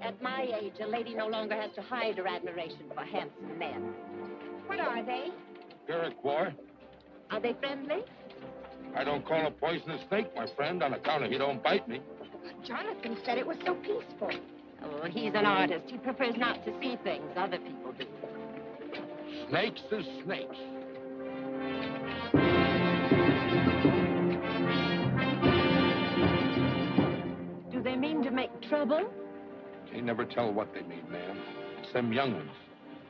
At my age, a lady no longer has to hide her admiration for handsome men. What are they? Iroquois. Are they friendly? I don't call a poisonous snake, my friend, on account of he don't bite me. Jonathan said it was so peaceful. Oh, he's an artist. He prefers not to see things other people do. Snakes is snakes. Do they mean to make trouble? Can't never tell what they mean, ma'am. It's them young ones,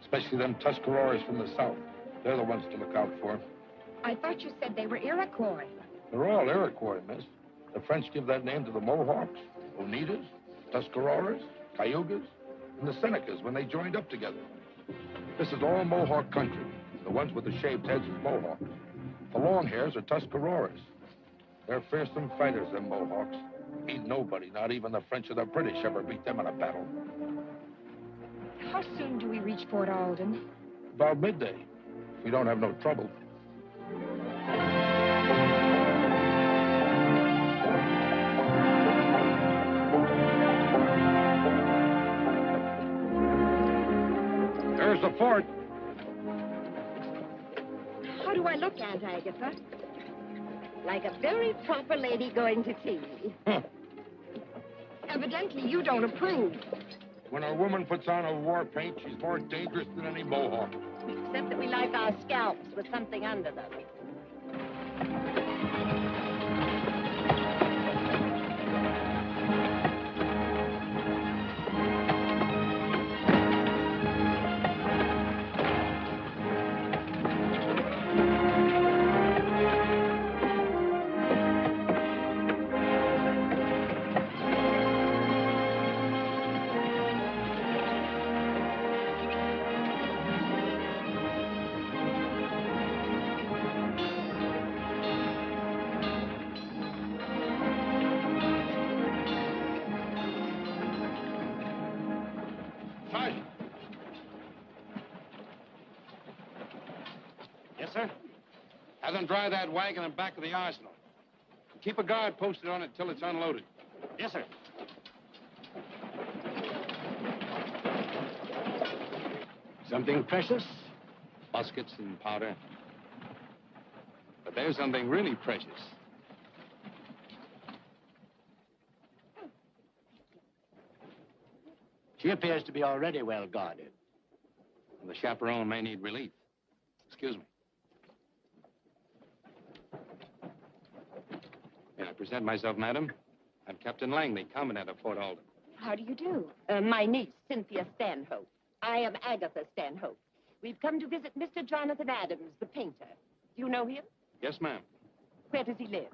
especially them Tuscaroras from the south. They're the ones to look out for. I thought you said they were Iroquois. They're all Iroquois, miss. The French give that name to the Mohawks, Oneidas, Tuscaroras, Cayugas, and the Senecas when they joined up together. This is all Mohawk country. The ones with the shaved heads is Mohawks. The long hairs are Tuscaroras. They're fearsome fighters, them Mohawks. Ain't nobody, not even the French or the British, ever beat them in a battle. How soon do we reach Fort Alden? About midday, if we don't have no trouble. There's the fort. How do I look, Aunt Agatha? Like a very proper lady going to tea. Huh. Evidently, you don't approve. When a woman puts on a war paint, she's more dangerous than any Mohawk. Except that we like our scalps with something under them. Yes, sir? Have them dry that wagon in back of the arsenal. Keep a guard posted on it till it's unloaded. Yes, sir. Something precious? Muskets and powder. But there's something really precious. She appears to be already well guarded. The chaperone may need relief. Excuse me. May I present myself, madam? I'm Captain Langley, Commandant of Fort Alden. How do you do? My niece, Cynthia Stanhope. I am Agatha Stanhope. We've come to visit Mr. Jonathan Adams, the painter. Do you know him? Yes, ma'am. Where does he live?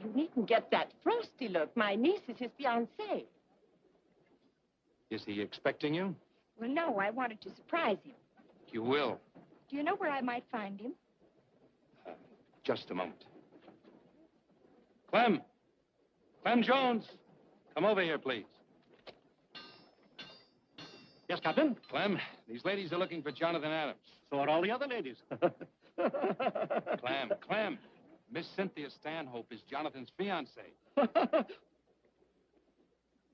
You needn't get that frosty look. My niece is his fiancée. Is he expecting you? Well, no, I wanted to surprise him. You will. Do you know where I might find him? Just a moment. Clem! Clem Jones! Come over here, please. Yes, Captain? Clem, these ladies are looking for Jonathan Adams. So are all the other ladies. Clem, Miss Cynthia Stanhope is Jonathan's fiancée.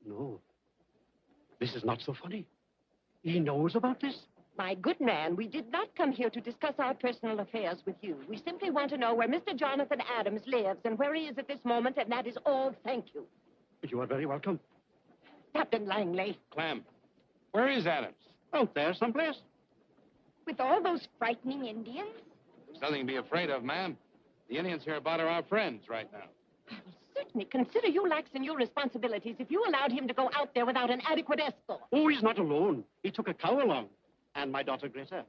No. This is not so funny. He knows about this? My good man, we did not come here to discuss our personal affairs with you. We simply want to know where Mr. Jonathan Adams lives and where he is at this moment, and that is all. Thank you. You are very welcome. Captain Langley. Clem, where is Adams? Out there someplace. With all those frightening Indians? There's nothing to be afraid of, ma'am. The Indians hereabout are our friends right now. I will certainly consider you lax in your responsibilities if you allowed him to go out there without an adequate escort. Oh, he's not alone. He took a cow along. And my daughter, Greta.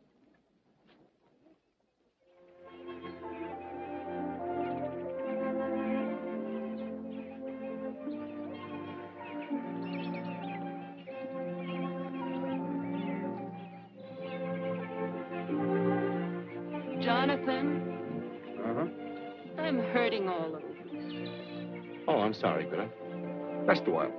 Jonathan, Uh-huh. I'm hurting all over. Oh, I'm sorry, Greta. Rest a while.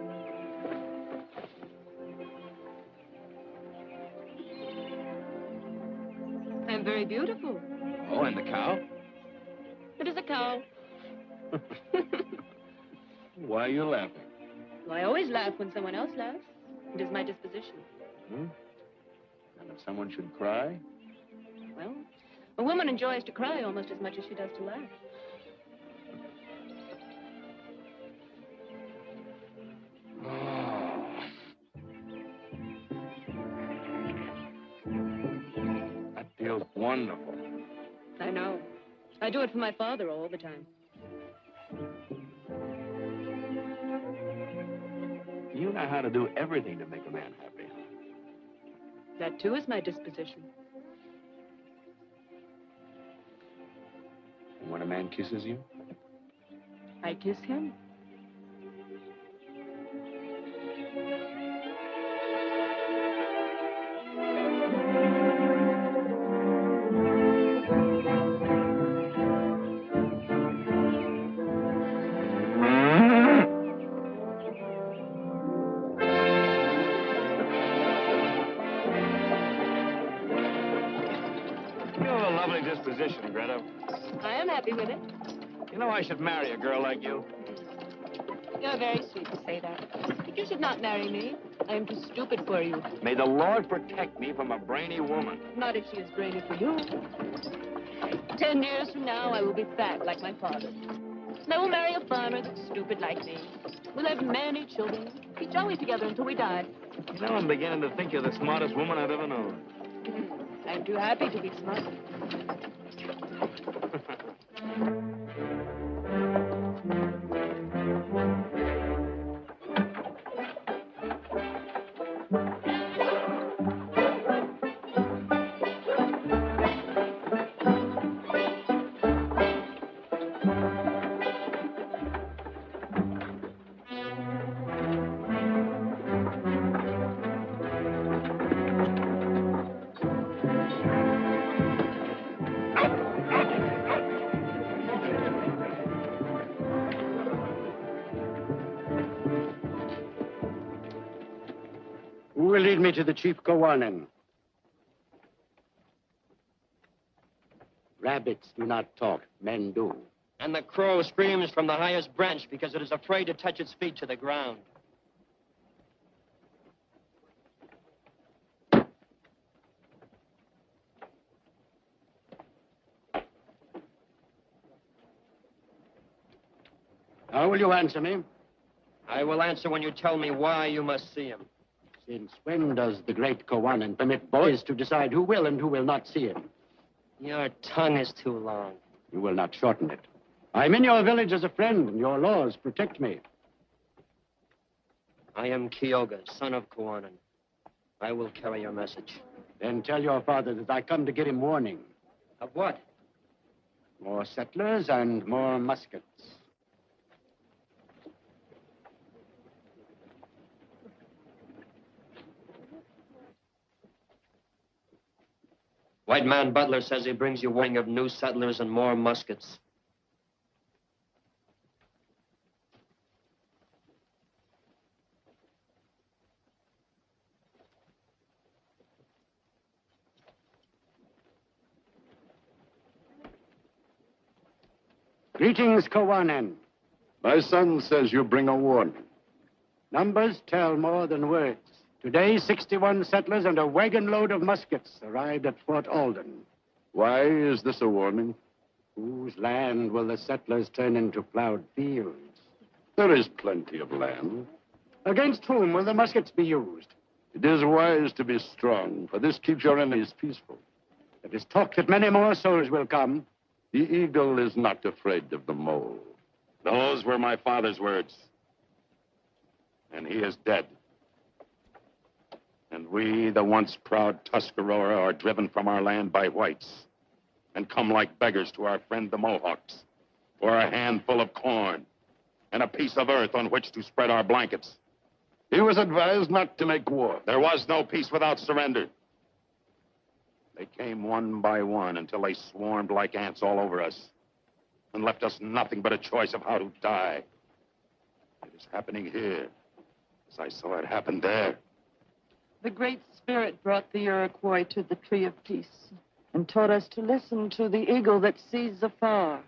I'm very beautiful. Oh, and the cow? It is a cow. Why are you laughing? Well, I always laugh when someone else laughs. It is my disposition. Hmm? And if someone should cry? Well, a woman enjoys to cry almost as much as she does to laugh. That feels wonderful. I know. I do it for my father all the time. You know how to do everything to make a man happy. That, too, is my disposition. And when a man kisses you? I kiss him. Disposition, Greta. I am happy with it. You know, I should marry a girl like you. You're very sweet to say that. But you should not marry me. I am too stupid for you. May the Lord protect me from a brainy woman. Not if she is brainy for you. 10 years from now, I will be fat like my father. And I will marry a farmer that's stupid like me. We'll have many children. Be jolly together until we die. You know, I'm beginning to think you're the smartest woman I've ever known. I'm too happy to be smart. Who will lead me to the chief Kawanan? Rabbits do not talk, men do. And the crow screams from the highest branch because it is afraid to touch its feet to the ground. How will you answer me? I will answer when you tell me why you must see him. Since when does the great Kawanan permit boys to decide who will and who will not see him? Your tongue is too long. You will not shorten it. I'm in your village as a friend, and your laws protect me. I am Kyoga, son of Kawanan. I will carry your message. Then tell your father that I come to give him warning. Of what? More settlers and more muskets. White man Butler says he brings you warning of new settlers and more muskets. Greetings, Kawanan. My son says you bring a warning. Numbers tell more than words. Today, 61 settlers and a wagon load of muskets arrived at Fort Alden. Why is this a warning? Whose land will the settlers turn into plowed fields? There is plenty of land. Against whom will the muskets be used? It is wise to be strong, for this keeps your enemies peaceful. It is talk that many more souls will come. The eagle is not afraid of the mole. Those were my father's words. And he is dead. And we, the once proud Tuscarora, are driven from our land by whites and come like beggars to our friend the Mohawks for a handful of corn and a piece of earth on which to spread our blankets. He was advised not to make war. There was no peace without surrender. They came one by one until they swarmed like ants all over us and left us nothing but a choice of how to die. It is happening here, as I saw it happen there. The Great Spirit brought the Iroquois to the Tree of Peace and taught us to listen to the eagle that sees afar.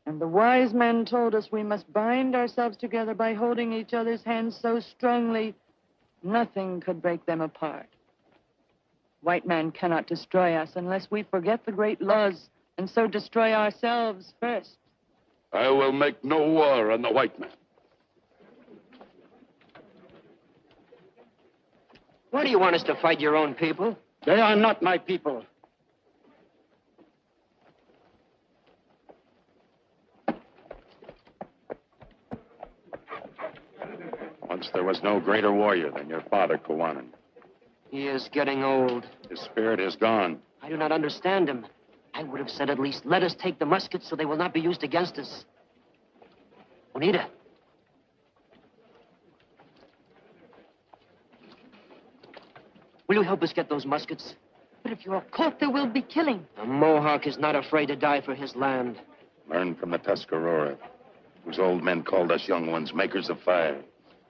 And the wise men told us we must bind ourselves together by holding each other's hands so strongly, nothing could break them apart. White man cannot destroy us unless we forget the great laws and so destroy ourselves first. I will make no war on the white man. Why do you want us to fight your own people? They are not my people. Once there was no greater warrior than your father, Kawanan. He is getting old. His spirit is gone. I do not understand him. I would have said at least, let us take the muskets so they will not be used against us. Onita. Will you help us get those muskets? But if you are caught, there will be killing. A Mohawk is not afraid to die for his land. Learn from the Tuscarora, whose old men called us young ones makers of fire,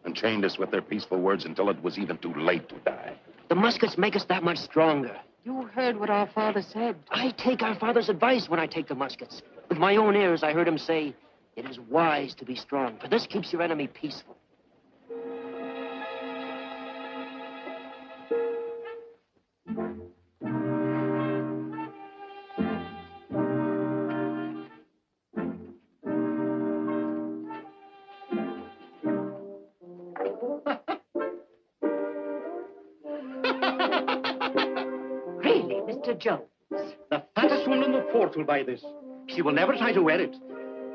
and chained us with their peaceful words until it was even too late to die. The muskets make us that much stronger. You heard what our father said. I take our father's advice when I take the muskets. With my own ears, I heard him say, it is wise to be strong, for this keeps your enemy peaceful. Really, Mr. Jones? The fattest one in the fort will buy this. She will never try to wear it.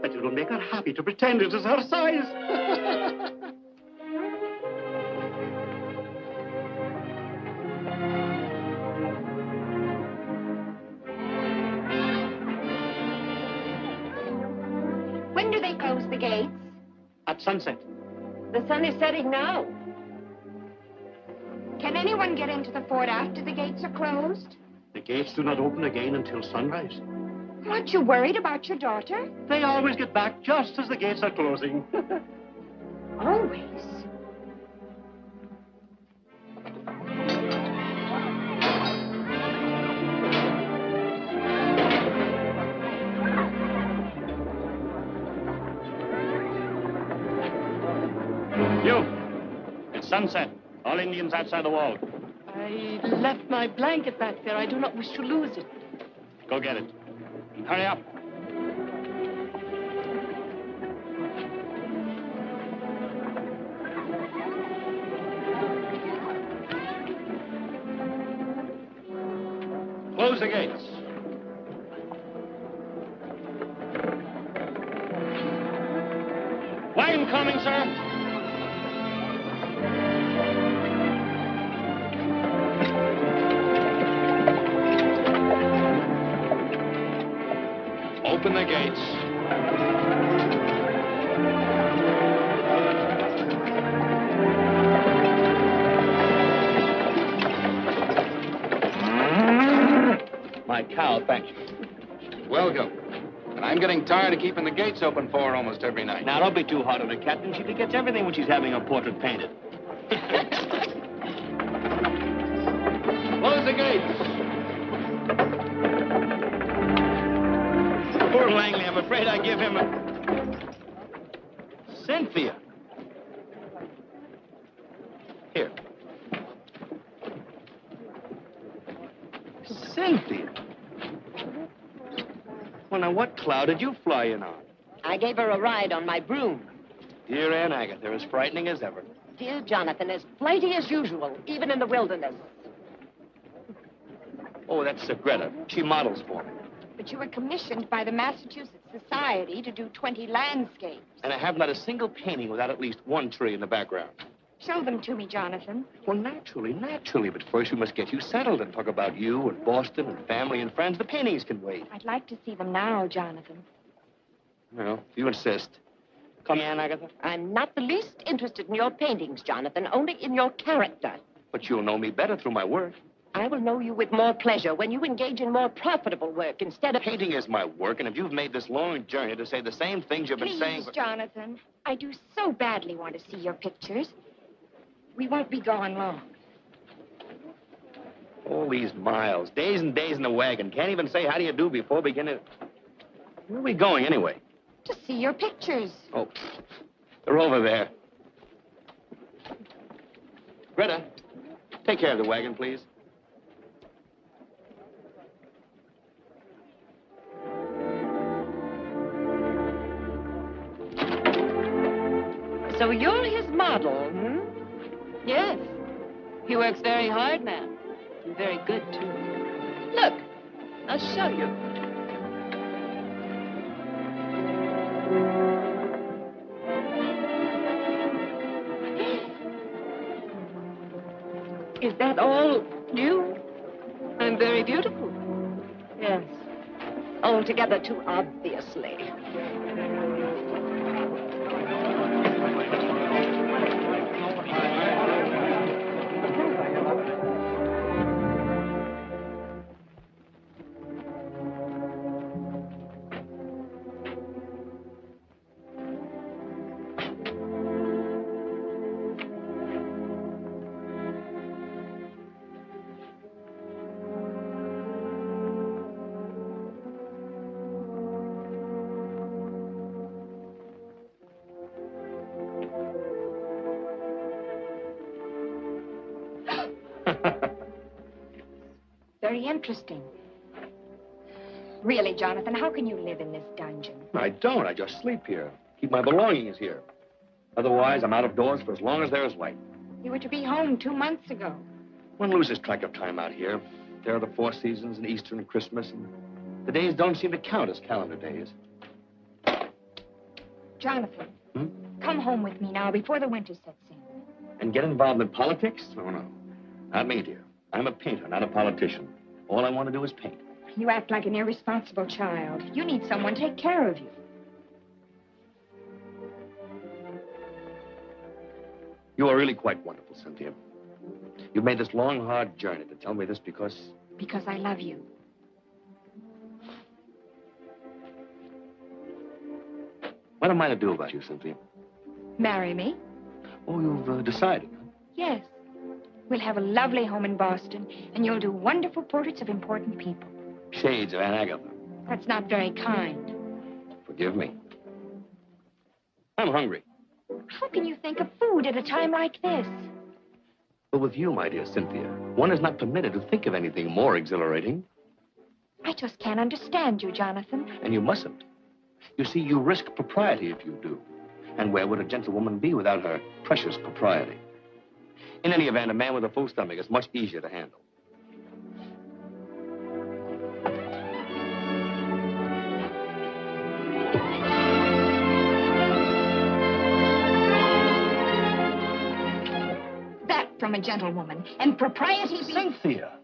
But it will make her happy to pretend it is her size. When do they close the gates? At sunset. The sun is setting now. Can anyone get into the fort after the gates are closed? The gates do not open again until sunrise. Aren't you worried about your daughter? They always get back just as the gates are closing. Always. You! It's sunset. All Indians outside the wall. I left my blanket back there. I do not wish to lose it. Go get it. And hurry up. Close the gates. Wagon coming, sir. Open the gates. My cow, thank you. Welcome. And I'm getting tired of keeping the gates open for her almost every night. Now, don't be too hard on her, Captain. She forgets everything when she's having her portrait painted. Close the gates. Poor Langley, I'm afraid I give him a... Cynthia. Here. Cynthia. Well, now, what cloud did you fly in on? I gave her a ride on my broom. Dear Aunt Agatha, as frightening as ever. Dear Jonathan, as flighty as usual, even in the wilderness. Oh, that's Greta. She models for me. But you were commissioned by the Massachusetts Society to do 20 landscapes. And I haven't had a single painting without at least one tree in the background. Show them to me, Jonathan. Well, naturally. But first we must get you settled and talk about you and Boston and family and friends. The paintings can wait. I'd like to see them now, Jonathan. Well, if you insist. Come in, Agatha. I'm not the least interested in your paintings, Jonathan, only in your character. But you'll know me better through my work. I will know you with more pleasure when you engage in more profitable work instead of... Painting is my work, and if you've made this long journey to say the same things you've been saying... Please, Jonathan. I do so badly want to see your pictures. We won't be gone long. All these miles, days and days in the wagon. Can't even say how do you do before beginning. Where are we going, anyway? To see your pictures. Oh, they're over there. Greta, take care of the wagon, please. So you're his model, hmm? Yes. He works very hard, ma'am. And very good, too. Look, I'll show you. Is that all you? I'm very beautiful. Yes. Altogether too obviously. Very interesting. Really, Jonathan, how can you live in this dungeon? I don't. I just sleep here. Keep my belongings here. Otherwise, I'm out of doors for as long as there's light. You were to be home 2 months ago. One loses track of time out here. There are the 4 seasons and Easter and Christmas, and the days don't seem to count as calendar days. Jonathan, come home with me now before the winter sets in. And get involved in politics? Oh, no. Not me, dear. I'm a painter, not a politician. All I want to do is paint. You act like an irresponsible child. You need someone to take care of you. You are really quite wonderful, Cynthia. You've made this long, hard journey to tell me this because... Because I love you. What am I to do about you, Cynthia? Marry me? Oh, you've decided, huh? Yes. We'll have a lovely home in Boston, and you'll do wonderful portraits of important people. Shades of Aunt Agatha. That's not very kind. Forgive me. I'm hungry. How can you think of food at a time like this? But with you, my dear Cynthia, one is not permitted to think of anything more exhilarating. I just can't understand you, Jonathan. And you mustn't. You see, you risk propriety if you do. And where would a gentlewoman be without her precious propriety? In any event, a man with a full stomach is much easier to handle. That from a gentlewoman. And propriety... Cynthia!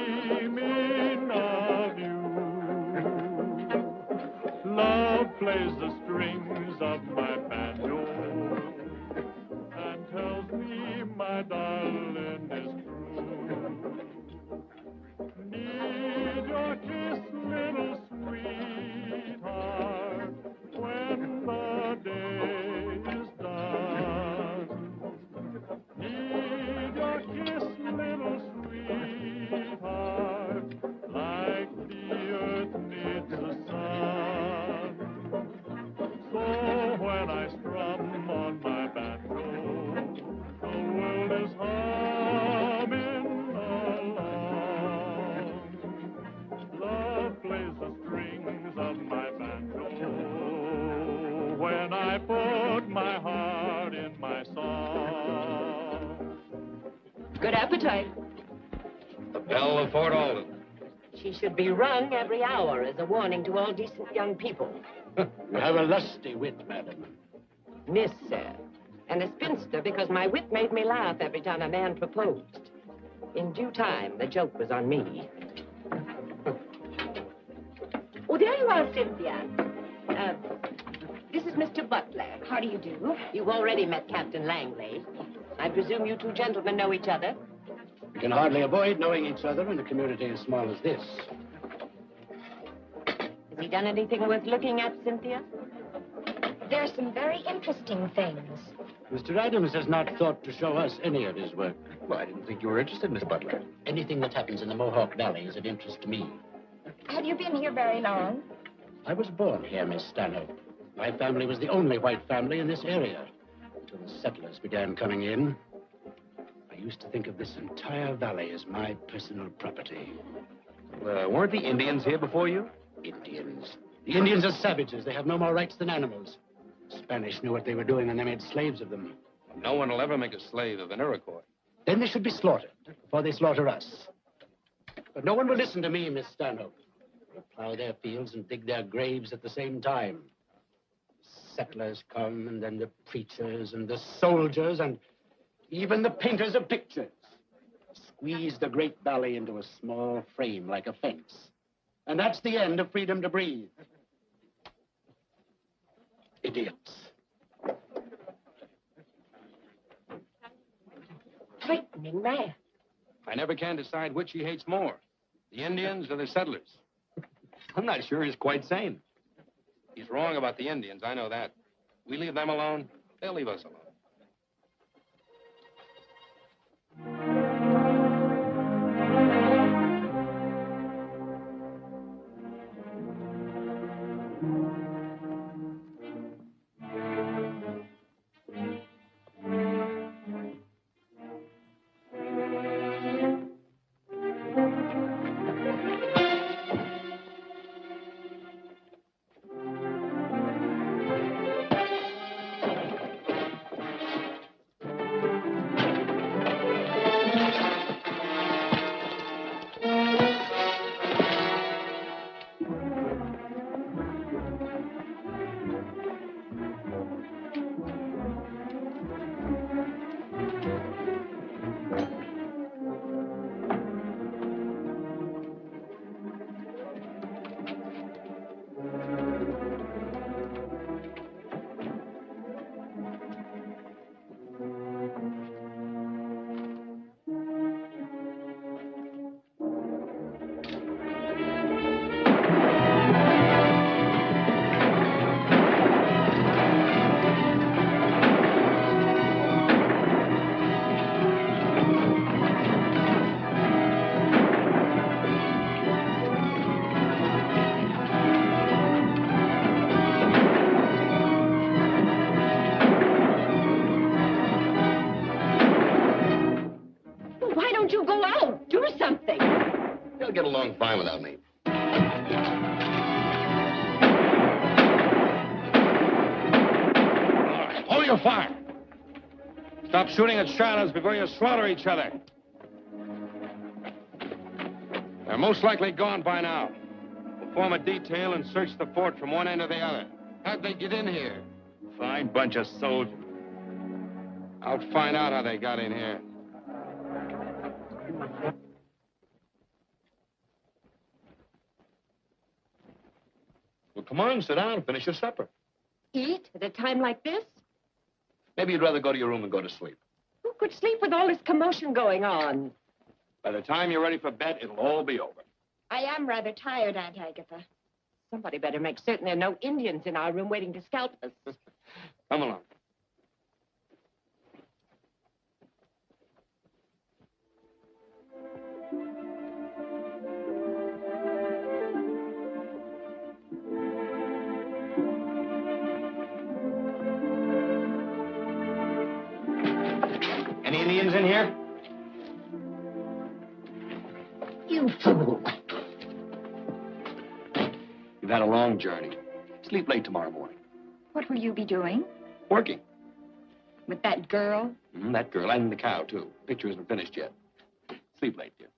Dreaming of you. Love plays the strings of my banjo and tells me my darling is true. Need your kiss, little sweetheart, when the day is done. Need your kiss, little sweetheart. Good appetite. The bell of Fort Alden. She should be rung every hour as a warning to all decent young people. You have a lusty wit, madam. Miss, sir. And a spinster because my wit made me laugh every time a man proposed. In due time, the joke was on me. Oh, there you are, Cynthia. This is Mr. Butler. How do you do? You've already met Captain Langley. I presume you two gentlemen know each other? We can hardly avoid knowing each other in a community as small as this. Has he done anything worth looking at, Cynthia? There's some very interesting things. Mr. Adams has not thought to show us any of his work. Well, I didn't think you were interested, Miss Butler. Anything that happens in the Mohawk Valley is of interest to me. Have you been here very long? I was born here, Miss Stanhope. My family was the only white family in this area until the settlers began coming in. I used to think of this entire valley as my personal property. Weren't the Indians here before you? Indians. The Indians are savages. They have no more rights than animals. The Spanish knew what they were doing, and they made slaves of them. No one will ever make a slave of an Iroquois. Then they should be slaughtered before they slaughter us. But no one will listen to me, Miss Stanhope. They plow their fields and dig their graves at the same time. Settlers come, and then the preachers and the soldiers and even the painters of pictures squeeze the great valley into a small frame like a fence. And that's the end of freedom to breathe. Idiots. Frightening man. I never can decide which he hates more, the Indians or the settlers. I'm not sure he's quite sane. He's wrong about the Indians, I know that. We leave them alone, they'll leave us alone. Get along fine without me. All right, hold your fire. Stop shooting at shadows before you slaughter each other. They're most likely gone by now. We'll form a detail and search the fort from one end to the other. How'd they get in here? Fine bunch of soldiers. I'll find out how they got in here. Well, come on, sit down and finish your supper. Eat at a time like this? Maybe you'd rather go to your room and go to sleep. Who could sleep with all this commotion going on? By the time you're ready for bed, it'll all be over. I am rather tired, Aunt Agatha. Somebody better make certain there are no Indians in our room waiting to scalp us. Come along. Any Indians in here? You fool. You've had a long journey. Sleep late tomorrow morning. What will you be doing? Working. With that girl? That girl and the cow, too. Picture isn't finished yet. Sleep late, dear.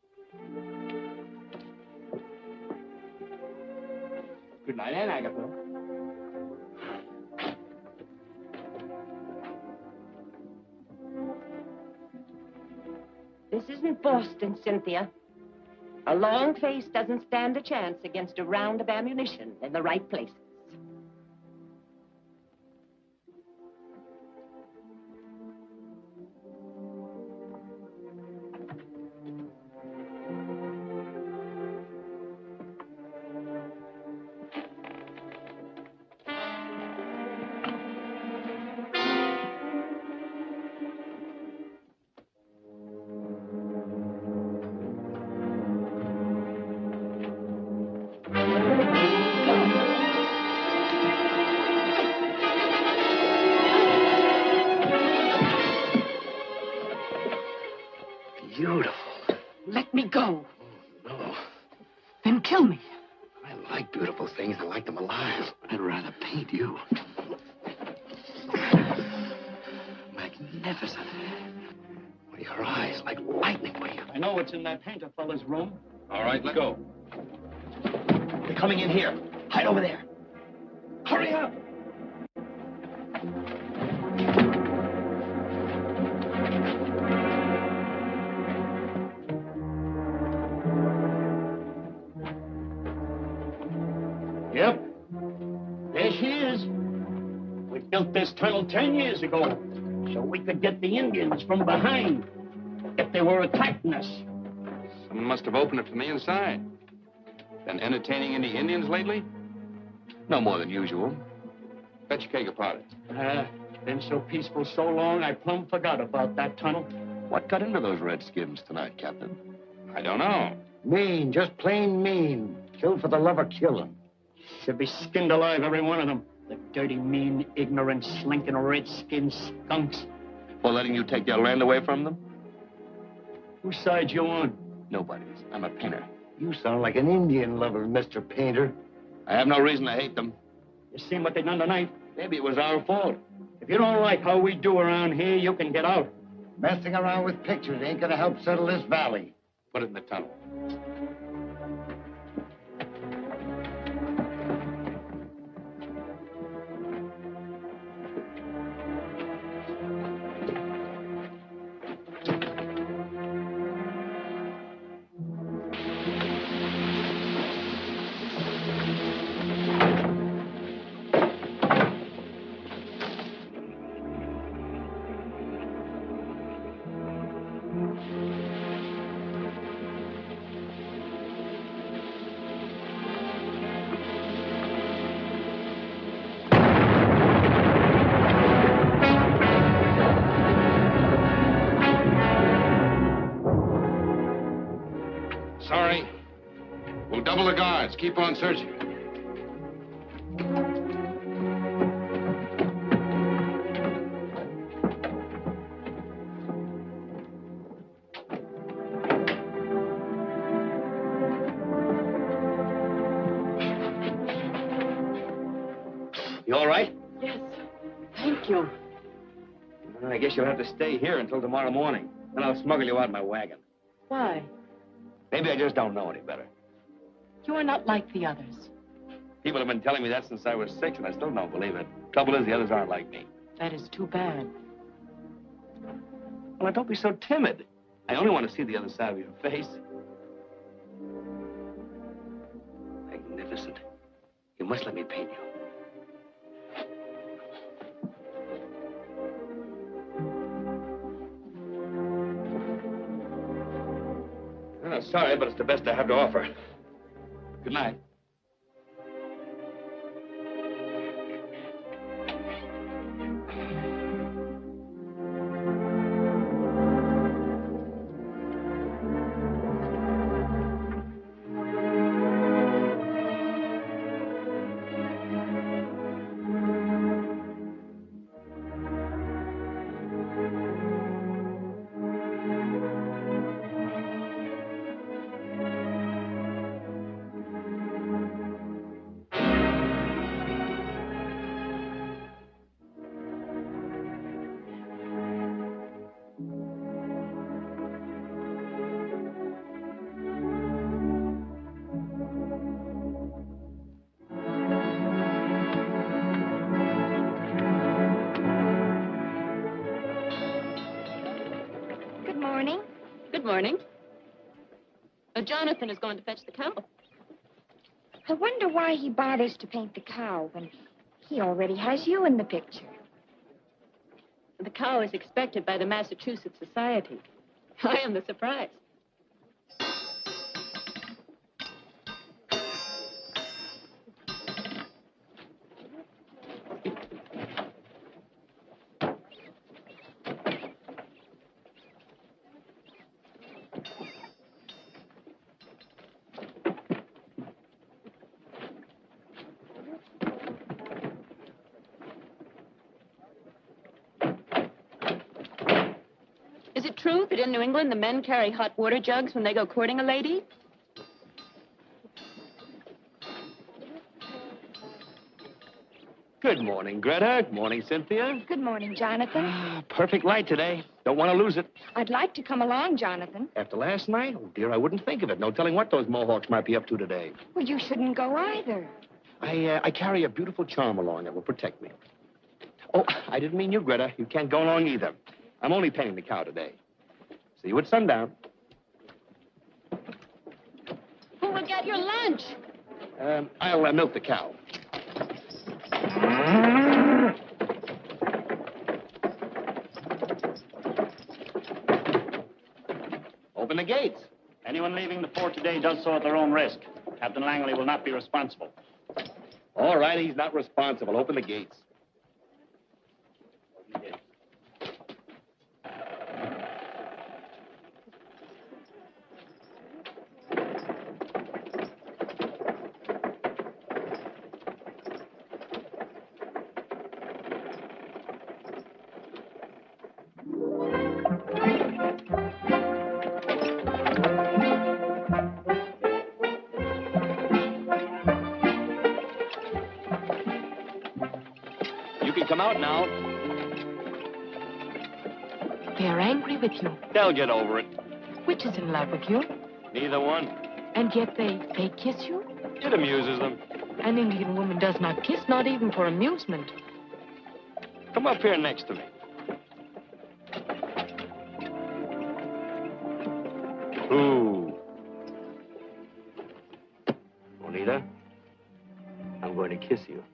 Good night, Aunt Agatha. This isn't Boston, Cynthia. A long face doesn't stand a chance against a round of ammunition in the right places. Beautiful. Let me go. No. Then kill me. I like beautiful things. I like them alive. I'd rather paint you. Magnificent. With your eyes like lightning, will you? I know what's in that painter fella's room. All right, let's go. They're coming in here. Hide over there. Hurry up! Yep. There she is. We built this tunnel 10 years ago so we could get the Indians from behind if they were attacking us. Someone must have opened it from the inside. Been entertaining any Indians lately? No more than usual. Fetch a keg of powder. Been so peaceful so long, I plumb forgot about that tunnel. What got into those redskins tonight, Captain? I don't know. Mean, just plain mean. Kill for the love of killing. Should be skinned alive, every one of them. The dirty, mean, ignorant, slinking, red-skinned skunks. For letting you take their land away from them? Whose side you on? Nobody's. I'm a painter. You sound like an Indian lover, Mr. Painter. I have no reason to hate them. You seen what they done tonight? Maybe it was our fault. If you don't like how we do around here, you can get out. Messing around with pictures ain't gonna help settle this valley. Put it in the tunnel. Sorry. We'll double the guards. Keep on searching. You all right? Yes. Thank you. I guess you'll have to stay here until tomorrow morning. Then I'll smuggle you out in my wagon. Why? Maybe I just don't know any better. You are not like the others. People have been telling me that since I was 6, and I still don't believe it. Trouble is, the others aren't like me. That is too bad. Well, don't be so timid. I only want to see the other side of your face. Magnificent. You must let me paint you. Oh, sorry, but it's the best I have to offer. Good night. Jonathan is going to fetch the cow. I wonder why he bothers to paint the cow when he already has you in the picture. The cow is expected by the Massachusetts Society. I am the surprise. Is it true that in New England the men carry hot water jugs when they go courting a lady? Good morning, Greta. Good morning, Cynthia. Good morning, Jonathan. Perfect light today. Don't want to lose it. I'd like to come along, Jonathan. After last night? Oh, dear, I wouldn't think of it. No telling what those Mohawks might be up to today. Well, you shouldn't go either. I carry a beautiful charm along that will protect me. Oh, I didn't mean you, Greta. You can't go along either. I'm only painting the cow today. See you at sundown. Who will get your lunch? I'll milk the cow. Open the gates. Anyone leaving the fort today does so at their own risk. Captain Langley will not be responsible. All right, he's not responsible. Open the gates. Come out now. They're angry with you. They'll get over it. Which is in love with you? Neither one. And yet they kiss you? It amuses them. An Indian woman does not kiss, not even for amusement. Come up here next to me. Ooh. Bonita, I'm going to kiss you.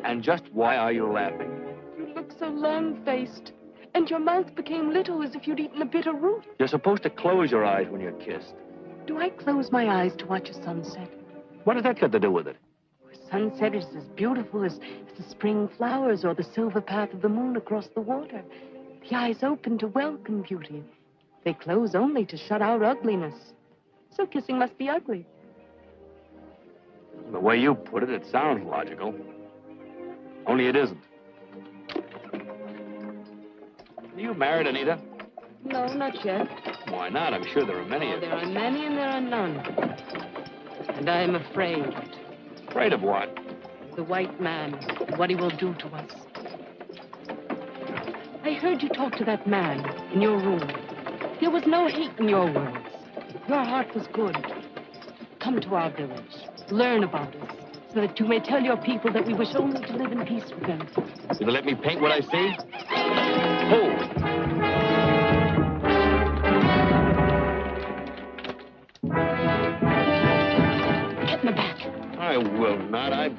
And just why are you laughing? You look so long-faced, and your mouth became little as if you'd eaten a bitter root. You're supposed to close your eyes when you're kissed. Do I close my eyes to watch a sunset? What has that got to do with it? A sunset is as beautiful as the spring flowers or the silver path of the moon across the water. The eyes open to welcome beauty. They close only to shut out ugliness. So kissing must be ugly. The way you put it, it sounds logical. Only it isn't. Are you married, Anita? No, not yet. Why not? I'm sure there are many of There are many and there are none. And I am afraid. Afraid of what? The white man, what he will do to us. I heard you talk to that man in your room. There was no hate in your words. Your heart was good. Come to our village. Learn about us, so that you may tell your people that we wish only to live in peace with them. Will you let me paint what I see? Hold. Get in the back. I will not.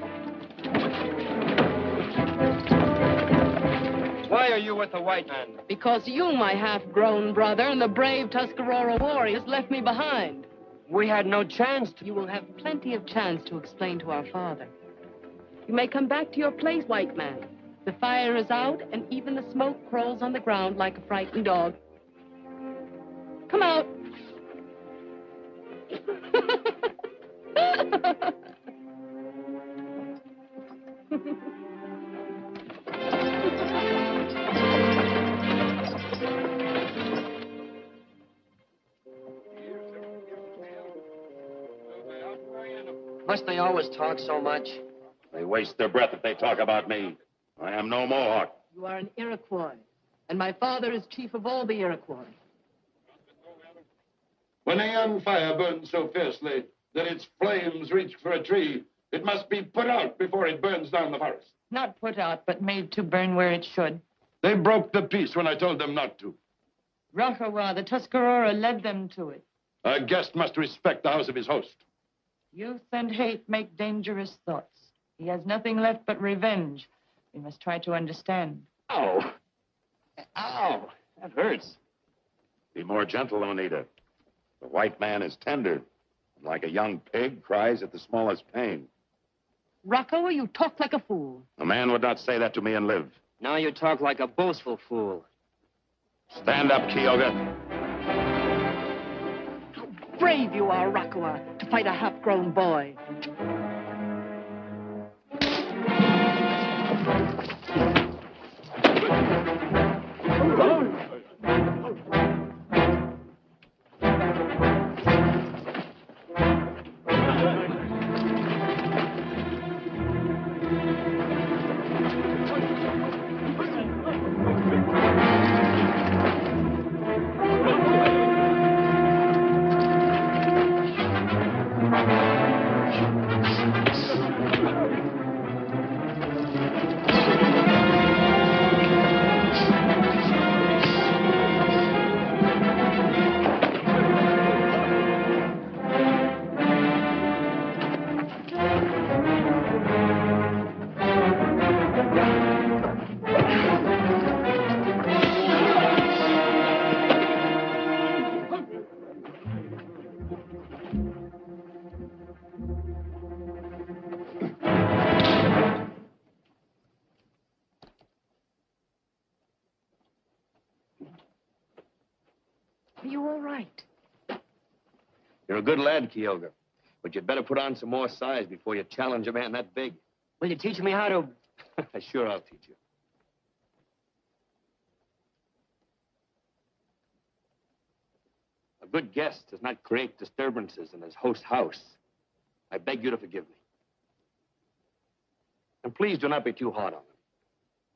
Why are you with the white man? Because you, my half-grown brother, and the brave Tuscarora warriors left me behind. We had no chance to... You will have plenty of chance to explain to our father. You may come back to your place, white man. The fire is out, and even the smoke crawls on the ground like a frightened dog. Come out. Must they always talk so much? They waste their breath if they talk about me. I am no Mohawk. You are an Iroquois, and my father is chief of all the Iroquois. When a young fire burns so fiercely that its flames reach for a tree, it must be put out before it burns down the forest. Not put out, but made to burn where it should. They broke the peace when I told them not to. Rakawa, the Tuscarora, led them to it. A guest must respect the house of his host. Youth and hate make dangerous thoughts. He has nothing left but revenge. We must try to understand. Ow. Ow. That hurts. Be more gentle, Oneida. The white man is tender, and like a young pig, cries at the smallest pain. Rakawa, you talk like a fool. A man would not say that to me and live. Now you talk like a boastful fool. Stand up, Kyoga. How brave you are, Rakawa, to fight a half-grown boy. Are you all right? You're a good lad, Kyoga. But you'd better put on some more size before you challenge a man that big. Will you teach me how to... Sure, I'll teach you. A good guest does not create disturbances in his host's house. I beg you to forgive me. And please do not be too hard on him.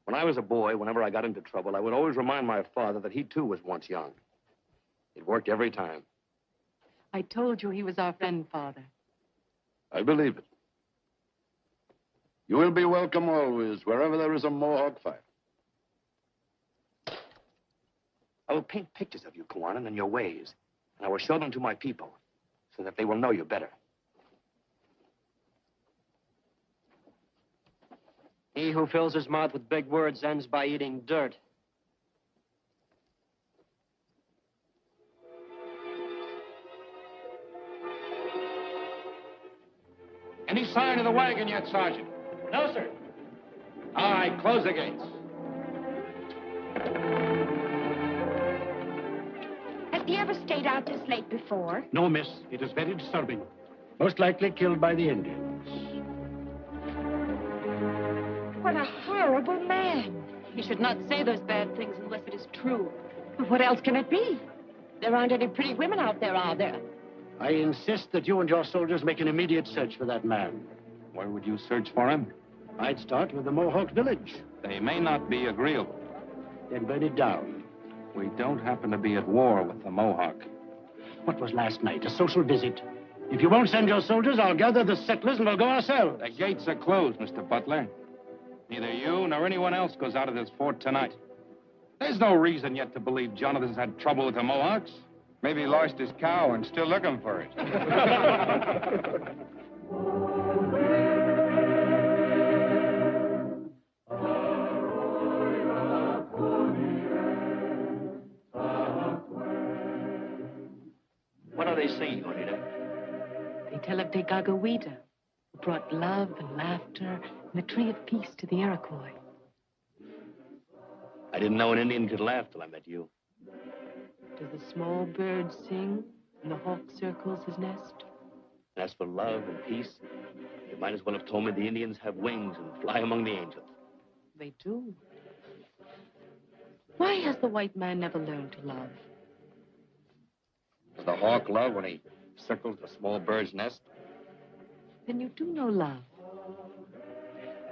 When I was a boy, whenever I got into trouble, I would always remind my father that he too was once young. It worked every time. I told you he was our friend, Father. I believe it. You will be welcome always, wherever there is a Mohawk fight. I will paint pictures of you, Kawanan, and your ways. And I will show them to my people so that they will know you better. He who fills his mouth with big words ends by eating dirt. Any sign of the wagon yet, Sergeant? No, sir. All right, close the gates. Has he ever stayed out this late before? No, miss. It is very disturbing. Most likely killed by the Indians. What a horrible man. He should not say those bad things unless it is true. What else can it be? There aren't any pretty women out there, are there? I insist that you and your soldiers make an immediate search for that man. Where would you search for him? I'd start with the Mohawk village. They may not be agreeable. Then burn it down. We don't happen to be at war with the Mohawk. What was last night? A social visit. If you won't send your soldiers, I'll gather the settlers and we'll go ourselves. The gates are closed, Mr. Butler. Neither you nor anyone else goes out of this fort tonight. There's no reason yet to believe Jonathan's had trouble with the Mohawks. Maybe he lost his cow and still looking for it. What are they singing, Oneida? They tell of Degagawida, who brought love and laughter and a tree of peace to the Iroquois. I didn't know an Indian could laugh till I met you. Does the small bird sing when the hawk circles his nest? And as for love and peace, you might as well have told me the Indians have wings and fly among the angels. They do. Why has the white man never learned to love? Does the hawk love when he circles the small bird's nest? Then you do know love.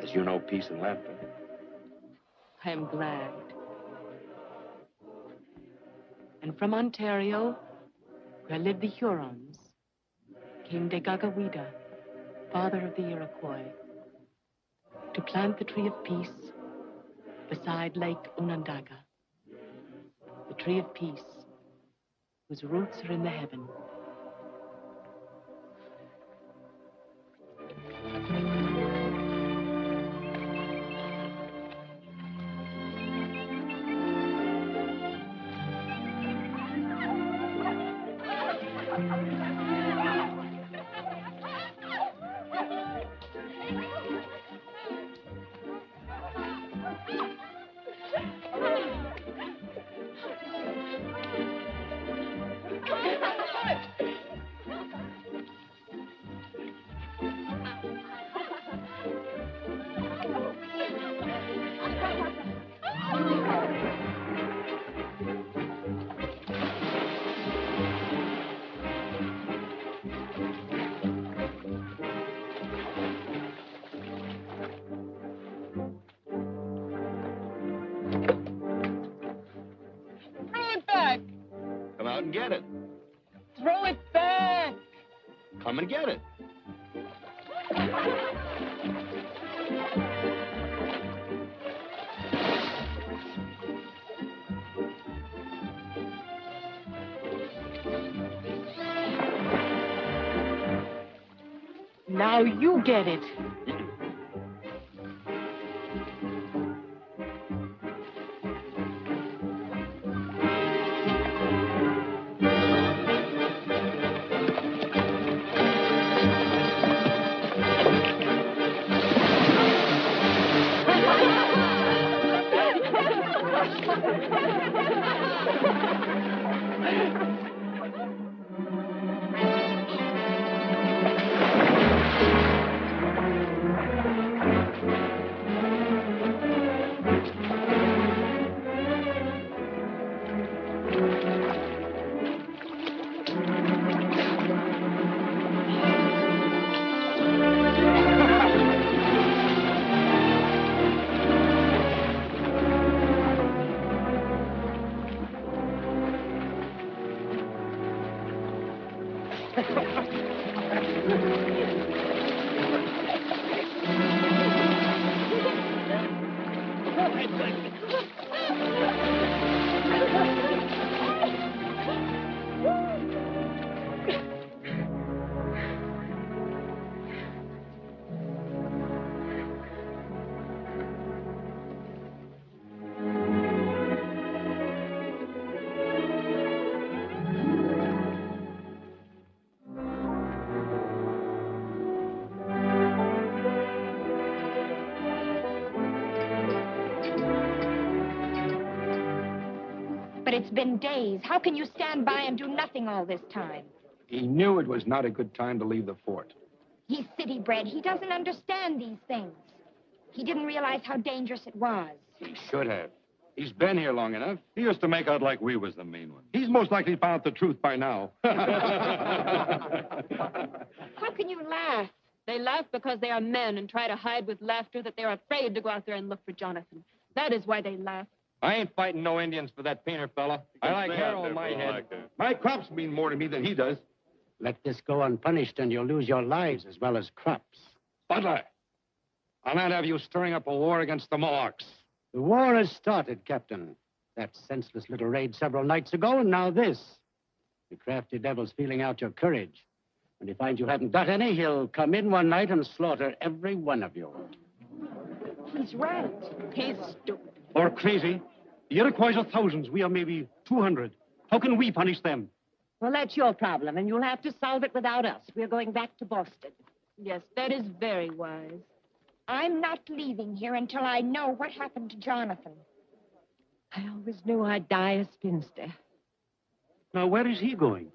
As you know peace and laughter. I am glad. And from Ontario, where lived the Hurons, came Degagawida, father of the Iroquois, to plant the tree of peace beside Lake Onondaga. The tree of peace, whose roots are in the heaven. Come out and get it. Throw it back! Come and get it. Now you get it. But it's been days. How can you stand by and do nothing all this time? He knew it was not a good time to leave the fort. He's city-bred. He doesn't understand these things. He didn't realize how dangerous it was. He should have. He's been here long enough. He used to make out like we was the mean one. He's most likely found out the truth by now. How can you laugh? They laugh because they are men and try to hide with laughter that they're afraid to go out there and look for Jonathan. That is why they laugh. I ain't fighting no Indians for that painter fella. I like hair on my head. My crops mean more to me than he does. Let this go unpunished and you'll lose your lives as well as crops. Butler, I'll not have you stirring up a war against the Mohawks. The war has started, Captain. That senseless little raid several nights ago, and now this. The crafty devil's feeling out your courage. When he finds you haven't got any, he'll come in one night and slaughter every one of you. He's right. He's stupid. Or crazy. The Iroquois are thousands. We are maybe 200. How can we punish them? Well, that's your problem, and you'll have to solve it without us. We're going back to Boston. Yes, that is very wise. I'm not leaving here until I know what happened to Jonathan. I always knew I'd die a spinster. Now, where is he going?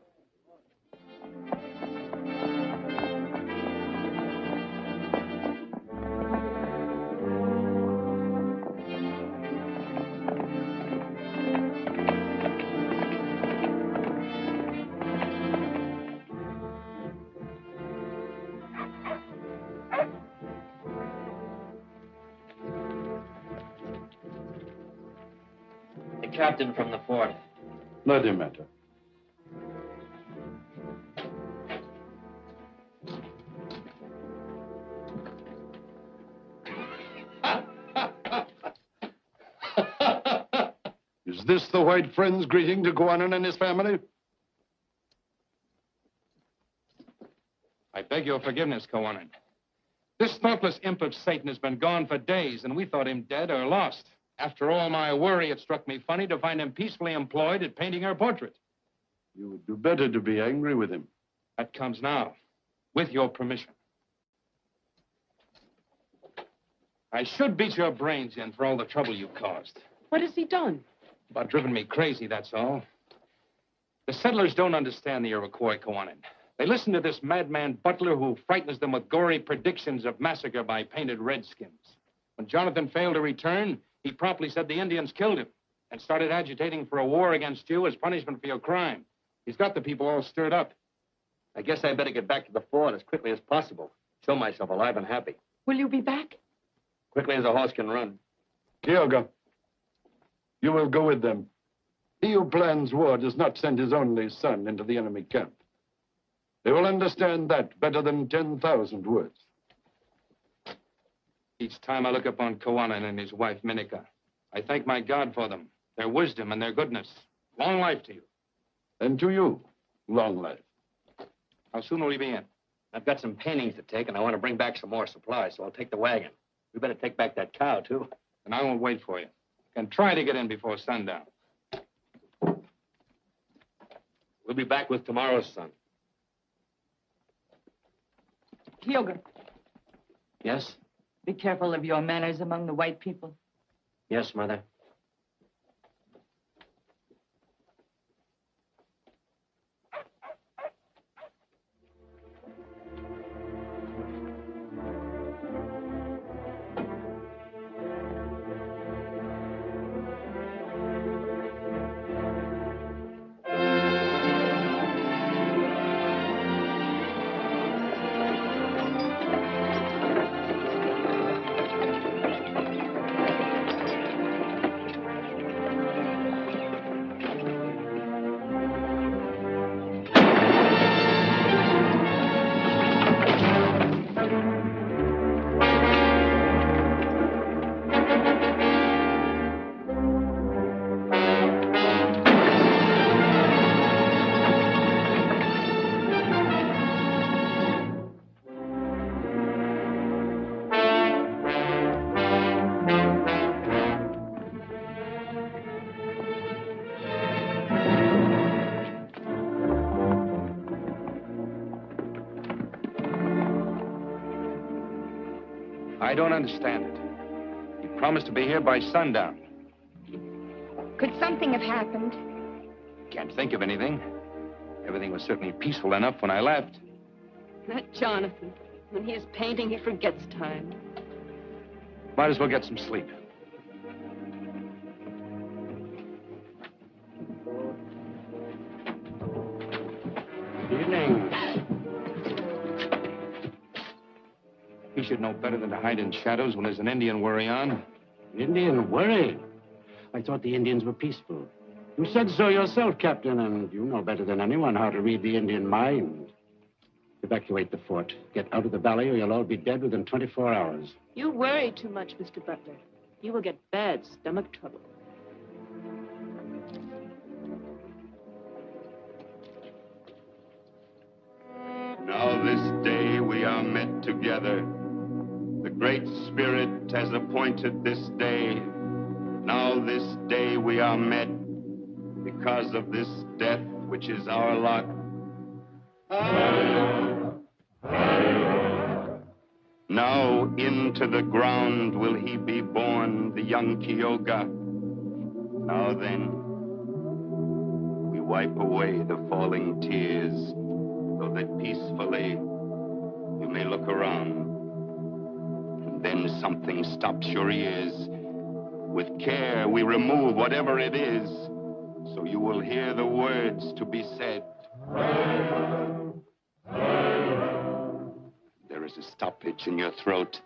Captain from the fort. Let him enter. Is this the White Friend's greeting to Guanan and his family? I beg your forgiveness, Kowanan. This thoughtless imp of Satan has been gone for days, and we thought him dead or lost. After all my worry, it struck me funny to find him peacefully employed at painting her portrait. You would do better to be angry with him. That comes now, with your permission. I should beat your brains in for all the trouble you caused. What has he done? About driven me crazy, that's all. The settlers don't understand the Iroquois, Kowanan. They listen to this madman butler who frightens them with gory predictions of massacre by painted redskins. When Jonathan failed to return, he promptly said the Indians killed him and started agitating for a war against you as punishment for your crime. He's got the people all stirred up. I guess I better get back to the fort as quickly as possible. Show myself alive and happy. Will you be back? Quickly as a horse can run. Kyoga, you will go with them. He who plans war does not send his only son into the enemy camp. They will understand that better than 10,000 words. Each time I look upon Kowanan and his wife, Minika, I thank my God for them, their wisdom and their goodness. Long life to you. And to you, long life. How soon will you be in? I've got some paintings to take, and I want to bring back some more supplies, so I'll take the wagon. We better take back that cow, too. And I won't wait for you. And try to get in before sundown. We'll be back with tomorrow's sun. Kyoga, Yes? be careful of your manners among the white people. Yes, Mother. I don't understand it. You promised to be here by sundown. Could something have happened? Can't think of anything. Everything was certainly peaceful enough when I left. That Jonathan. When he is painting, he forgets time. Might as well get some sleep. Evening. He should know better than to hide in shadows when there's an Indian worry on. Indian worry? I thought the Indians were peaceful. You said so yourself, Captain, and you know better than anyone how to read the Indian mind. Evacuate the fort. Get out of the valley or you'll all be dead within 24 hours. You worry too much, Mr. Butler. You will get bad stomach trouble. Now this day we are met together. The Great Spirit has appointed this day. Now this day we are met because of this death which is our lot. Now into the ground will he be born, the young Kyoga. Now then, we wipe away the falling tears so that peacefully you may look around. And then something stops your ears. With care, we remove whatever it is, so you will hear the words to be said. There is a stoppage in your throat,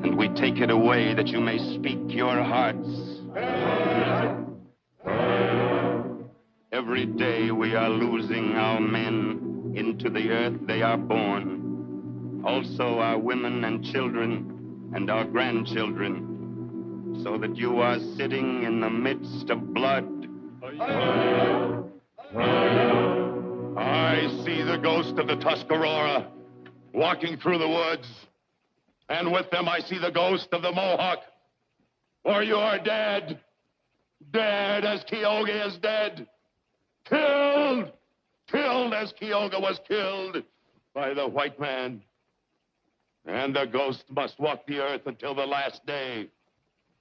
and we take it away that you may speak your hearts. Every day we are losing our men. Into the earth they are born. Also our women and children and our grandchildren, so that you are sitting in the midst of blood I see the ghost of the Tuscarora walking through the woods. And with them, I see the ghost of the Mohawk. For you are dead. Dead as Kyoga is dead. Killed. Killed as Kyoga was killed by the white man. And the ghost must walk the earth until the last day.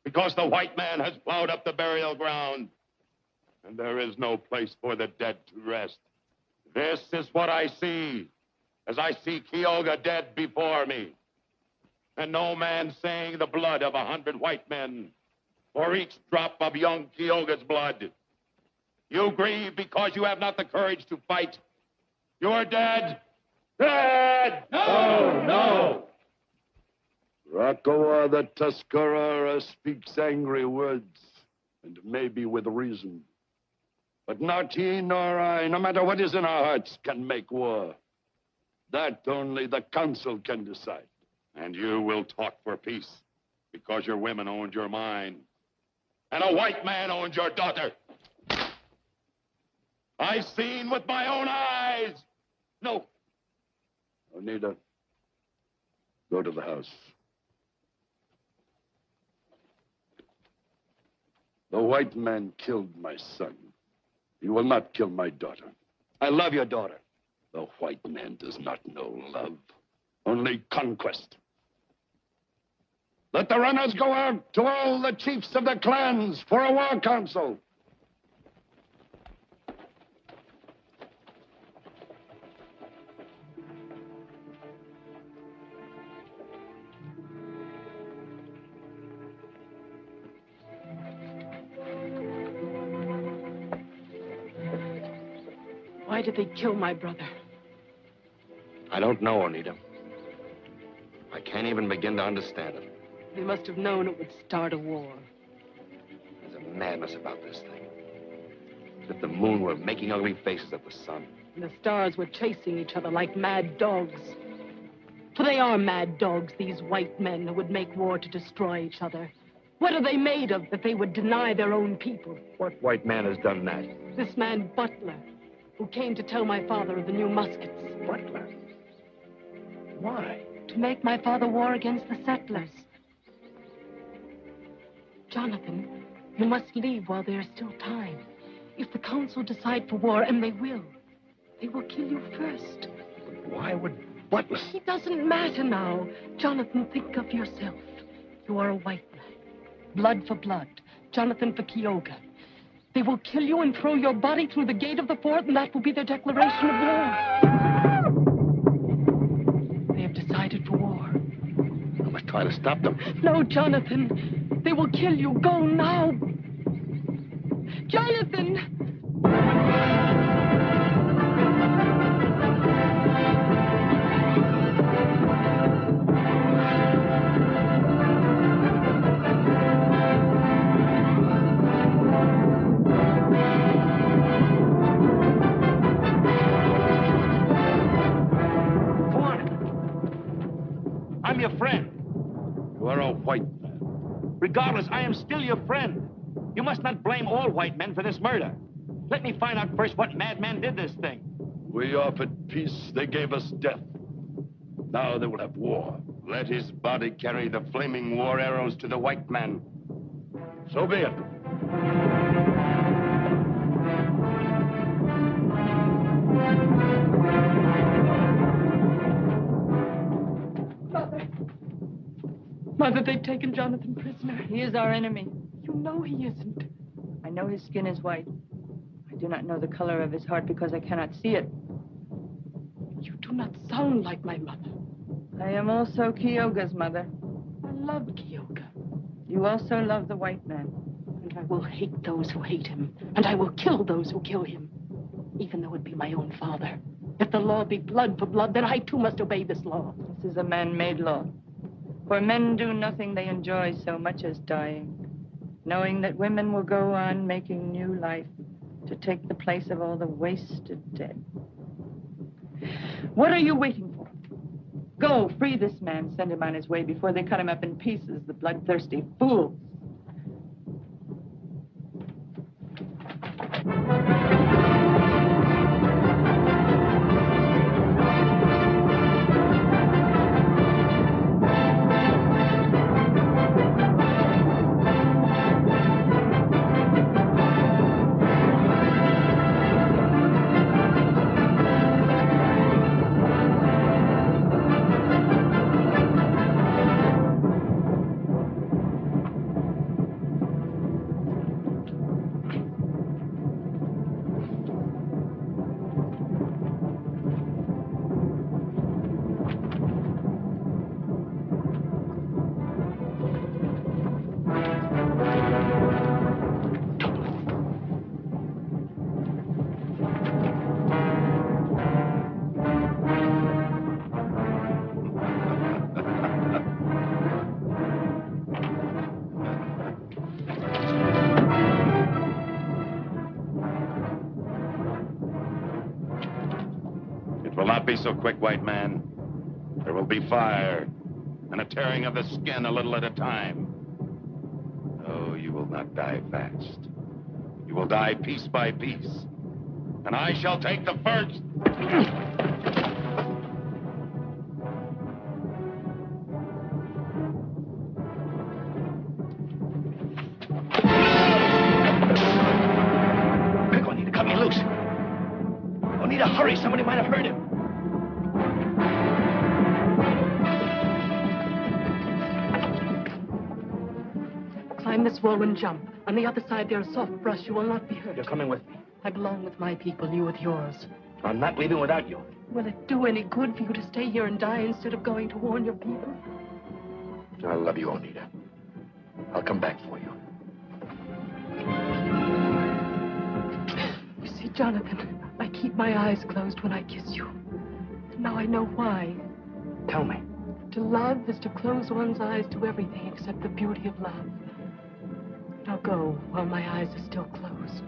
Because the white man has plowed up the burial ground. And there is no place for the dead to rest. This is what I see as I see Kyoga dead before me. And no man saying the blood of 100 white men for each drop of young Kyoga's blood. You grieve because you have not the courage to fight. You're dead. Dead! No, no! Rakawa the Tuscarora speaks angry words, and maybe with reason. But not he nor I, no matter what is in our hearts, can make war. That only the council can decide. And you will talk for peace because your women owned your mind. And a white man owned your daughter. I've seen with my own eyes. No. Oneida, go to the house. The white man killed my son. He will not kill my daughter. I love your daughter. The white man does not know love, only conquest. Let the runners go out to all the chiefs of the clans for a war council. Why did they kill my brother? I don't know, Oneida. I can't even begin to understand it. They must have known it would start a war. There's a madness about this thing. As if the moon were making ugly faces at the sun. And the stars were chasing each other like mad dogs. For they are mad dogs, these white men who would make war to destroy each other. What are they made of that they would deny their own people? What white man has done that? This man, Butler, who came to tell my father of the new muskets. Butler? Why? To make my father war against the settlers. Jonathan, you must leave while there is still time. If the council decide for war, and they will kill you first. Why would Butler? It doesn't matter now. Jonathan, think of yourself. You are a white man. Blood for blood. Jonathan for Kyoga. They will kill you and throw your body through the gate of the fort, and that will be their declaration of war. They have decided for war. I must try to stop them. No, Jonathan. They will kill you. Go now. Jonathan! I'm your friend. You are a white man. Regardless, I am still your friend. You must not blame all white men for this murder. Let me find out first what madman did this thing. We offered peace, they gave us death. Now they will have war. Let his body carry the flaming war arrows to the white man. So be it. Mother, they've taken Jonathan prisoner. He is our enemy. You know he isn't. I know his skin is white. I do not know the color of his heart because I cannot see it. You do not sound like my mother. I am also Kyoga's mother. I love Kyoga. You also love the white man. And I will hate those who hate him. And I will kill those who kill him. Even though it be my own father. If the law be blood for blood, then I too must obey this law. This is a man-made law. For men do nothing they enjoy so much as dying, knowing that women will go on making new life to take the place of all the wasted dead. What are you waiting for? Go, free this man, send him on his way before they cut him up in pieces, the bloodthirsty fools. not be so quick, white man. There will be fire and a tearing of the skin a little at a time. Oh, you will not die fast. You will die piece by piece. And I shall take the first. Quick, Oneida, cut me loose. Oneida, hurry. Somebody might have heard him. Climb this wall and jump. On the other side, there's soft brush. You will not be hurt. You're coming with me. I belong with my people, you with yours. I'm not leaving without you. Will it do any good for you to stay here and die instead of going to warn your people? I love you, Oneida. I'll come back for you. You see, Jonathan, I keep my eyes closed when I kiss you. Now I know why. Tell me. To love is to close one's eyes to everything except the beauty of love. Now go while my eyes are still closed.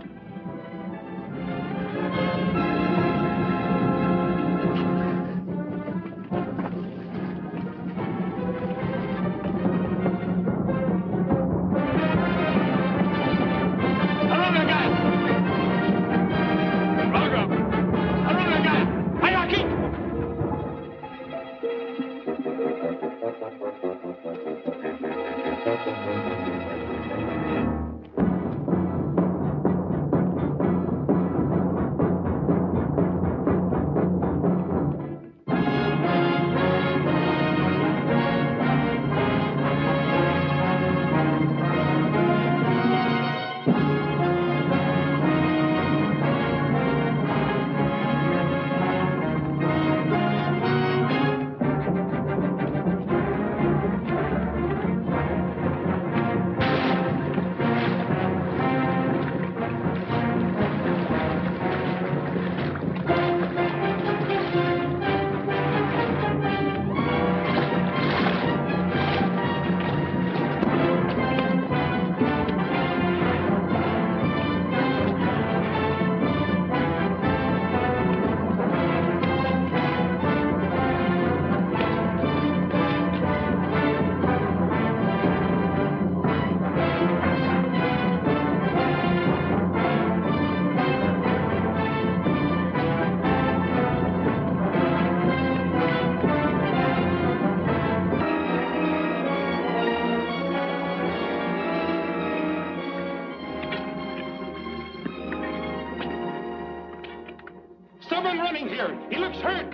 Someone running here. He looks hurt.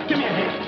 Give me a hand.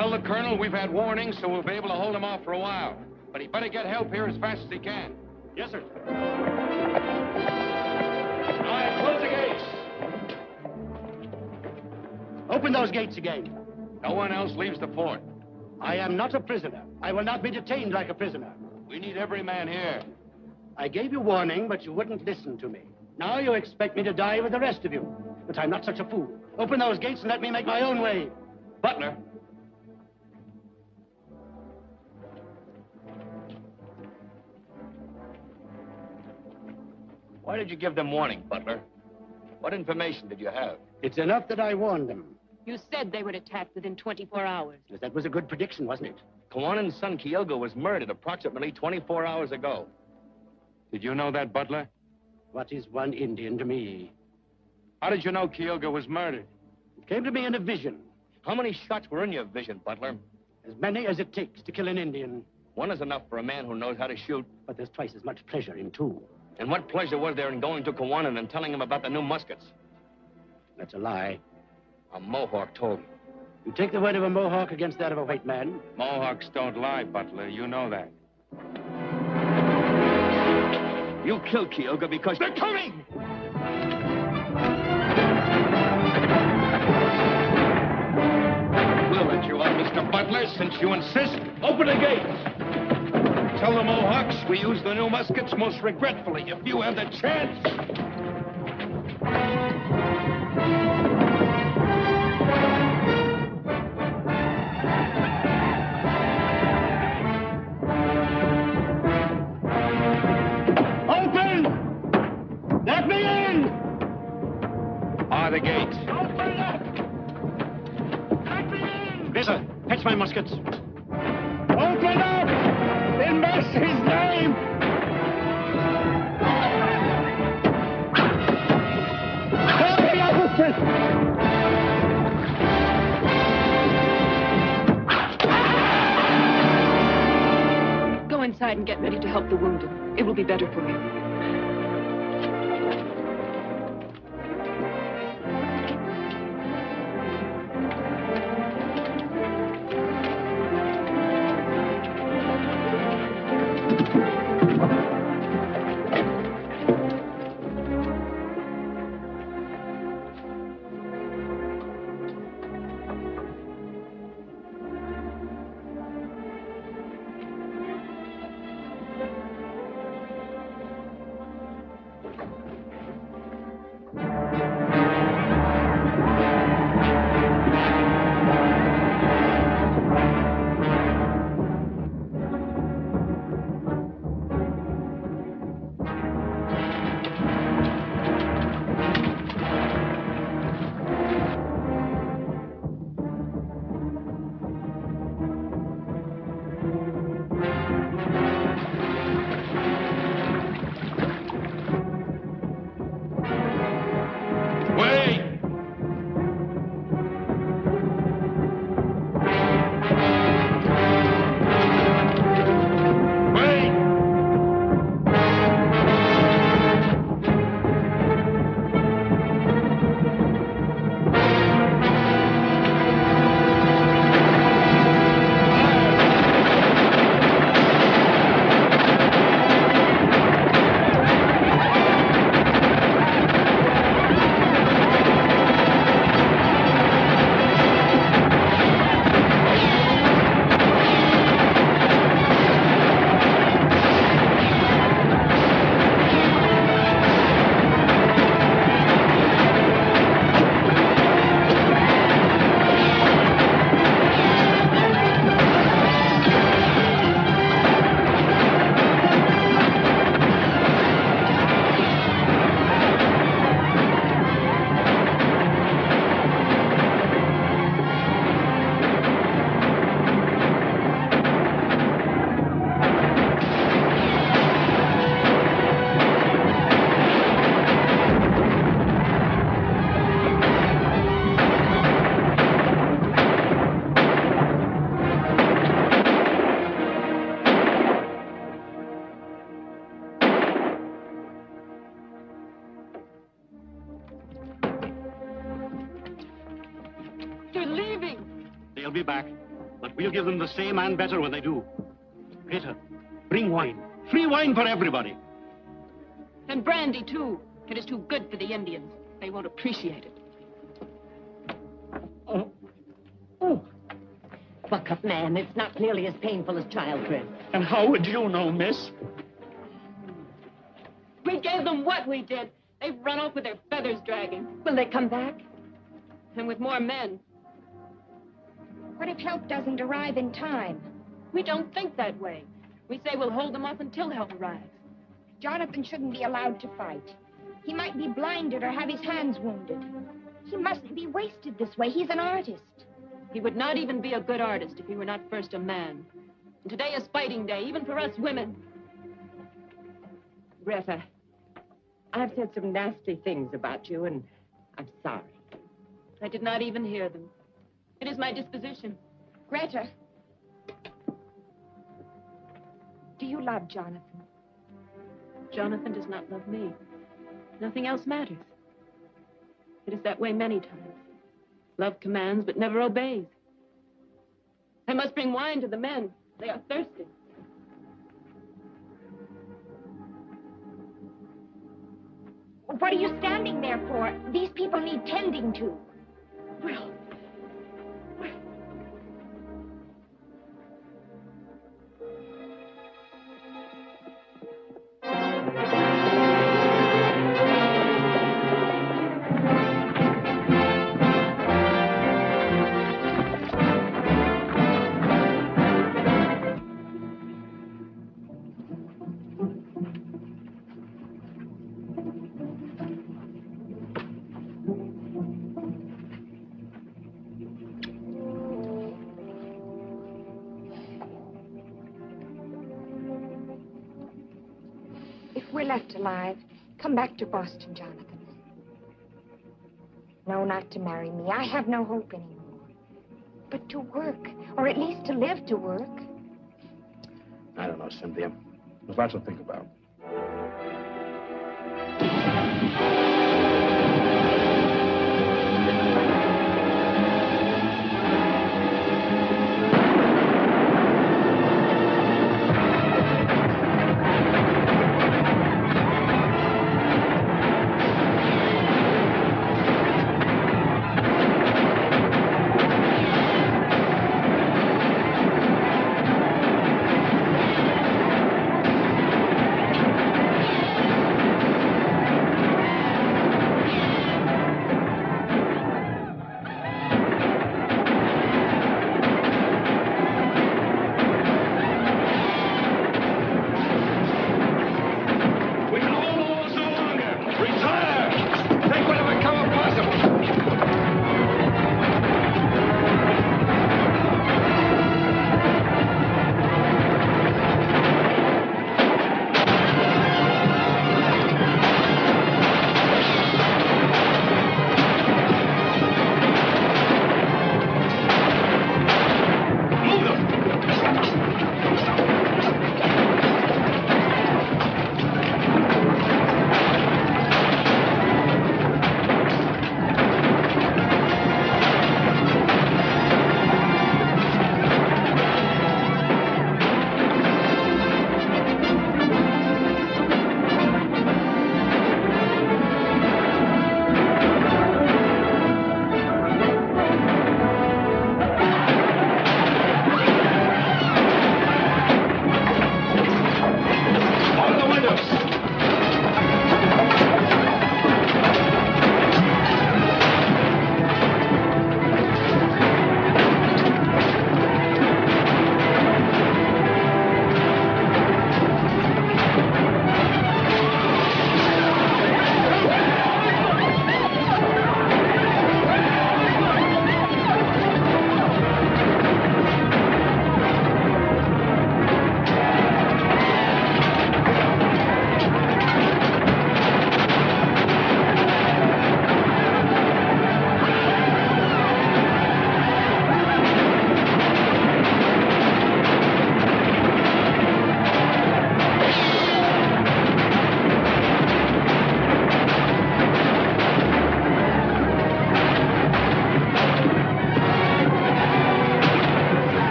Tell the colonel we've had warnings, so we'll be able to hold him off for a while. But he better get help here as fast as he can. Yes, sir. All right, close the gates. Open those gates again. No one else leaves the fort. I am not a prisoner. I will not be detained like a prisoner. We need every man here. I gave you warning, but you wouldn't listen to me. Now you expect me to die with the rest of you. But I'm not such a fool. Open those gates and let me make my own way. Butler. Why did you give them warning, Butler? What information did you have? It's enough that I warned them. You said they would attack within 24 hours. That was a good prediction, wasn't it? Kawanan's son, Kyogo, was murdered approximately 24 hours ago. Did you know that, Butler? What is one Indian to me? How did you know Kyogo was murdered? It came to me in a vision. How many shots were in your vision, Butler? As many as it takes to kill an Indian. One is enough for a man who knows how to shoot. But there's twice as much pleasure in two. And what pleasure was there in going to Kawanan and telling him about the new muskets? That's a lie. A Mohawk told me. You take the word of a Mohawk against that of a white man? Mohawks don't lie, Butler. You know that. You killed Kyogo because... They're coming! We'll let you out, Mr. Butler, since you insist. Open the gates! Tell the Mohawks we use the new muskets most regretfully if you have the chance. Open! Let me in! Bar the gates. Open up! Let me in! Visser, fetch my muskets. Open up! In mercy's name! Hurry up! Go inside and get ready to help the wounded. It will be better for you. They'll be back. But we'll give them the same and better when they do. Peter, bring wine. Free wine for everybody. And brandy, too. It is too good for the Indians. They won't appreciate it. Buck up, man. It's not nearly as painful as childbirth. And how would you know, miss? We gave them what we did. They've run off with their feathers dragging. Will they come back? And with more men. What if help doesn't arrive in time? We don't think that way. We say we'll hold them off until help arrives. Jonathan shouldn't be allowed to fight. He might be blinded or have his hands wounded. He mustn't be wasted this way. He's an artist. He would not even be a good artist if he were not first a man. And today is fighting day, even for us women. Greta, I've said some nasty things about you, and I'm sorry. I did not even hear them. It is my disposition. Greta, do you love Jonathan? Jonathan does not love me. Nothing else matters. It is that way many times. Love commands, but never obeys. I must bring wine to the men. They are thirsty. What are you standing there for? These people need tending to. Well, We're left alive. Come back to Boston, Jonathan. No, not to marry me. I have no hope anymore. But to work, or at least to live to work. I don't know, Cynthia. There's lots to think about.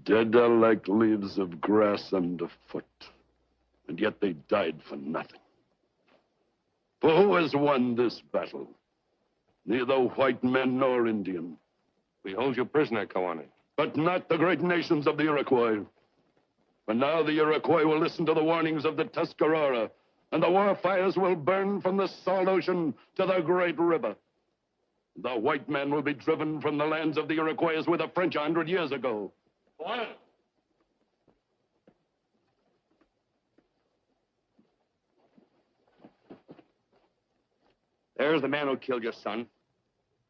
Dead are like leaves of grass underfoot, and yet they died for nothing. For who has won this battle? Neither white man nor Indian. We hold you prisoner, Kawane. But not the great nations of the Iroquois. For now the Iroquois will listen to the warnings of the Tuscarora, and the war fires will burn from the salt ocean to the great river. The white man will be driven from the lands of the Iroquois as with the French 100 years ago. Quiet. There's the man who killed your son.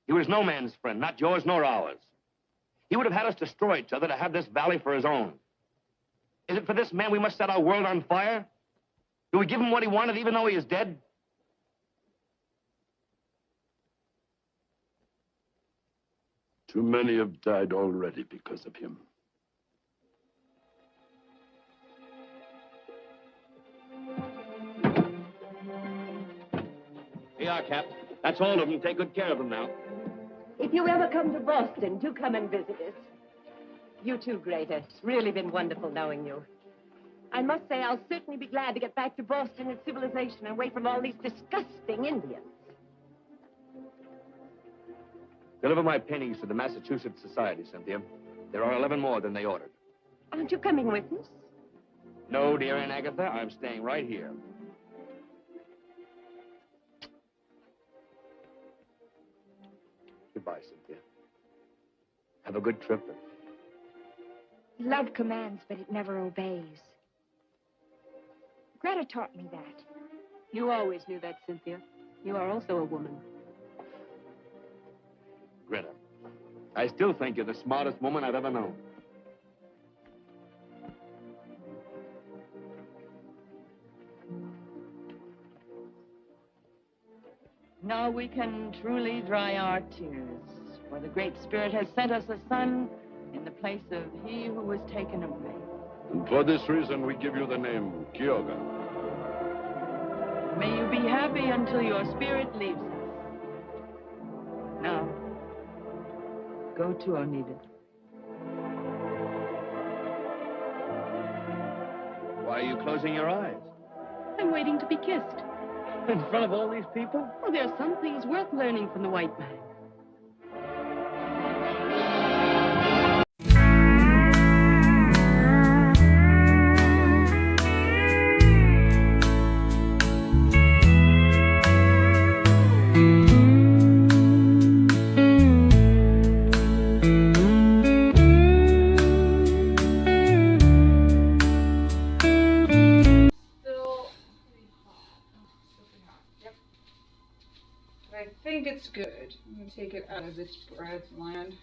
He was no man's friend, not yours nor ours. He would have had us destroy each other to have this valley for his own. Is it for this man we must set our world on fire? Do we give him what he wanted even though he is dead? Too many have died already because of him. Here you are, Cap. That's all of them. Take good care of them now. If you ever come to Boston, do come and visit us. You too, Greta. It's really been wonderful knowing you. I must say, I'll certainly be glad to get back to Boston and civilization and away from all these disgusting Indians. Deliver my paintings to the Massachusetts Society, Cynthia. There are 11 more than they ordered. Aren't you coming with us? No, dear Aunt Agatha, I'm staying right here. Goodbye, Cynthia. Have a good trip. Love commands, but it never obeys. Greta taught me that. You always knew that, Cynthia. You are also a woman. Greta, I still think you're the smartest woman I've ever known. Now we can truly dry our tears, for the Great Spirit has sent us a son in the place of he who was taken away. And for this reason, we give you the name Kyoga. May you be happy until your spirit leaves us. Now, go to Oneida. Why are you closing your eyes? I'm waiting to be kissed. In front of all these people? Oh, there are some things worth learning from the white man. It's good. I'm going to take it out of this bread land.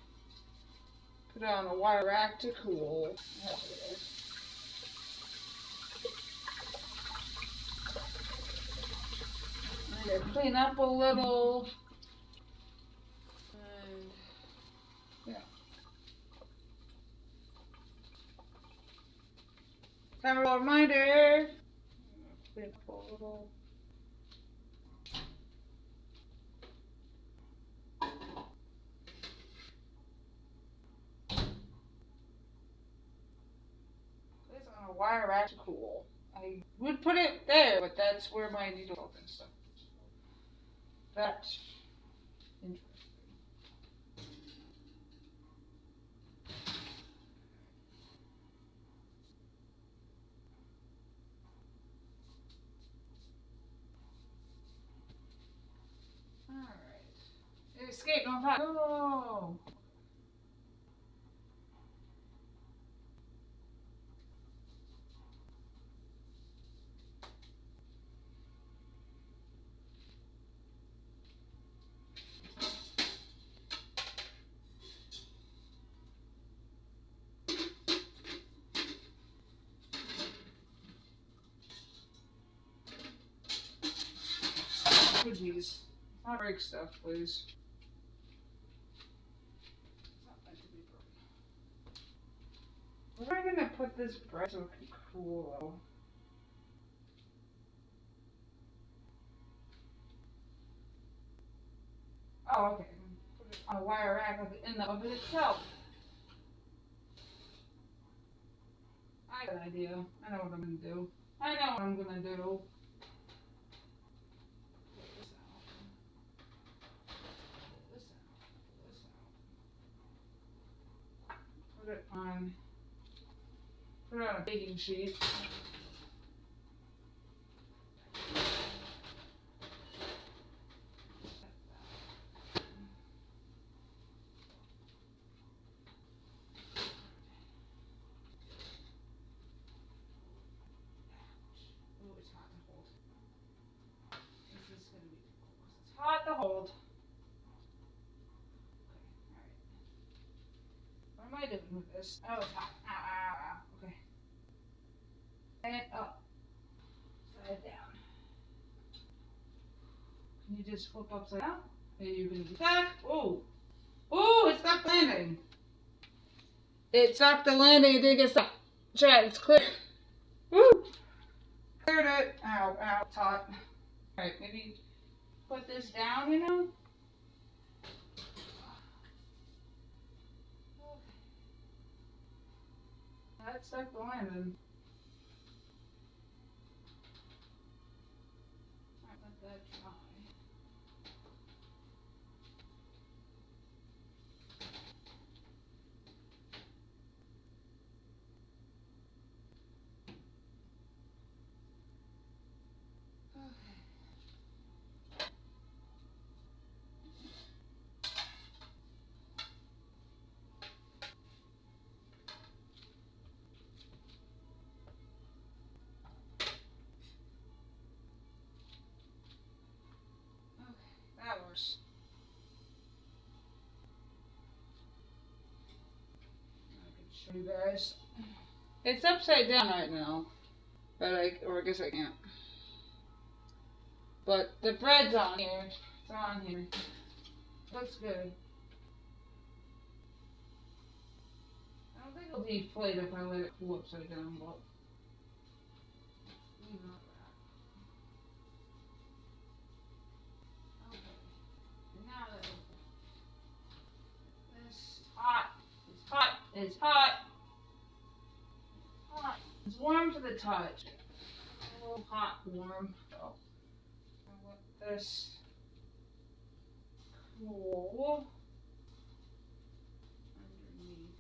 Put it on a wire rack to cool. I'm going to clean up a little. And yeah. Time for a reminder. Clean up a little. Wire rack to cool. I would put it there, but that's where my needle and stuff is. That's interesting. Alright. Escape, don't pass. No! Jeez. Not break stuff, please. Not meant to be broken. Where am I gonna put this bread so it can cool? Oh, okay. Put it on a wire rack in the oven itself. I got an idea. I know what I'm gonna do. I know what I'm gonna do. Put it on a baking sheet. Hot to hold. Okay, alright. What am I doing with this? Oh, it's hot. Ow, ow, ow. Okay. And up. Side down. Can you just flip upside down? Maybe you can do that. Oh! Oh, it stopped landing. It stopped the landing. It didn't get stuck. Chat, it's clear. Woo! Cleared it. Ow, ow, it's hot. Alright, maybe put this down, you know? That stuck the landing. Alright, let that dry. That works. I can show you guys. It's upside down right now, but I guess I can't. But the bread's on here. It's on here. Looks good. I don't think it'll deflate if I let it cool upside down, but leave it like that. Okay. Now that this hot. It's hot. It's hot. It's hot. It's warm to the touch. A little hot, warm. So I'll let this cool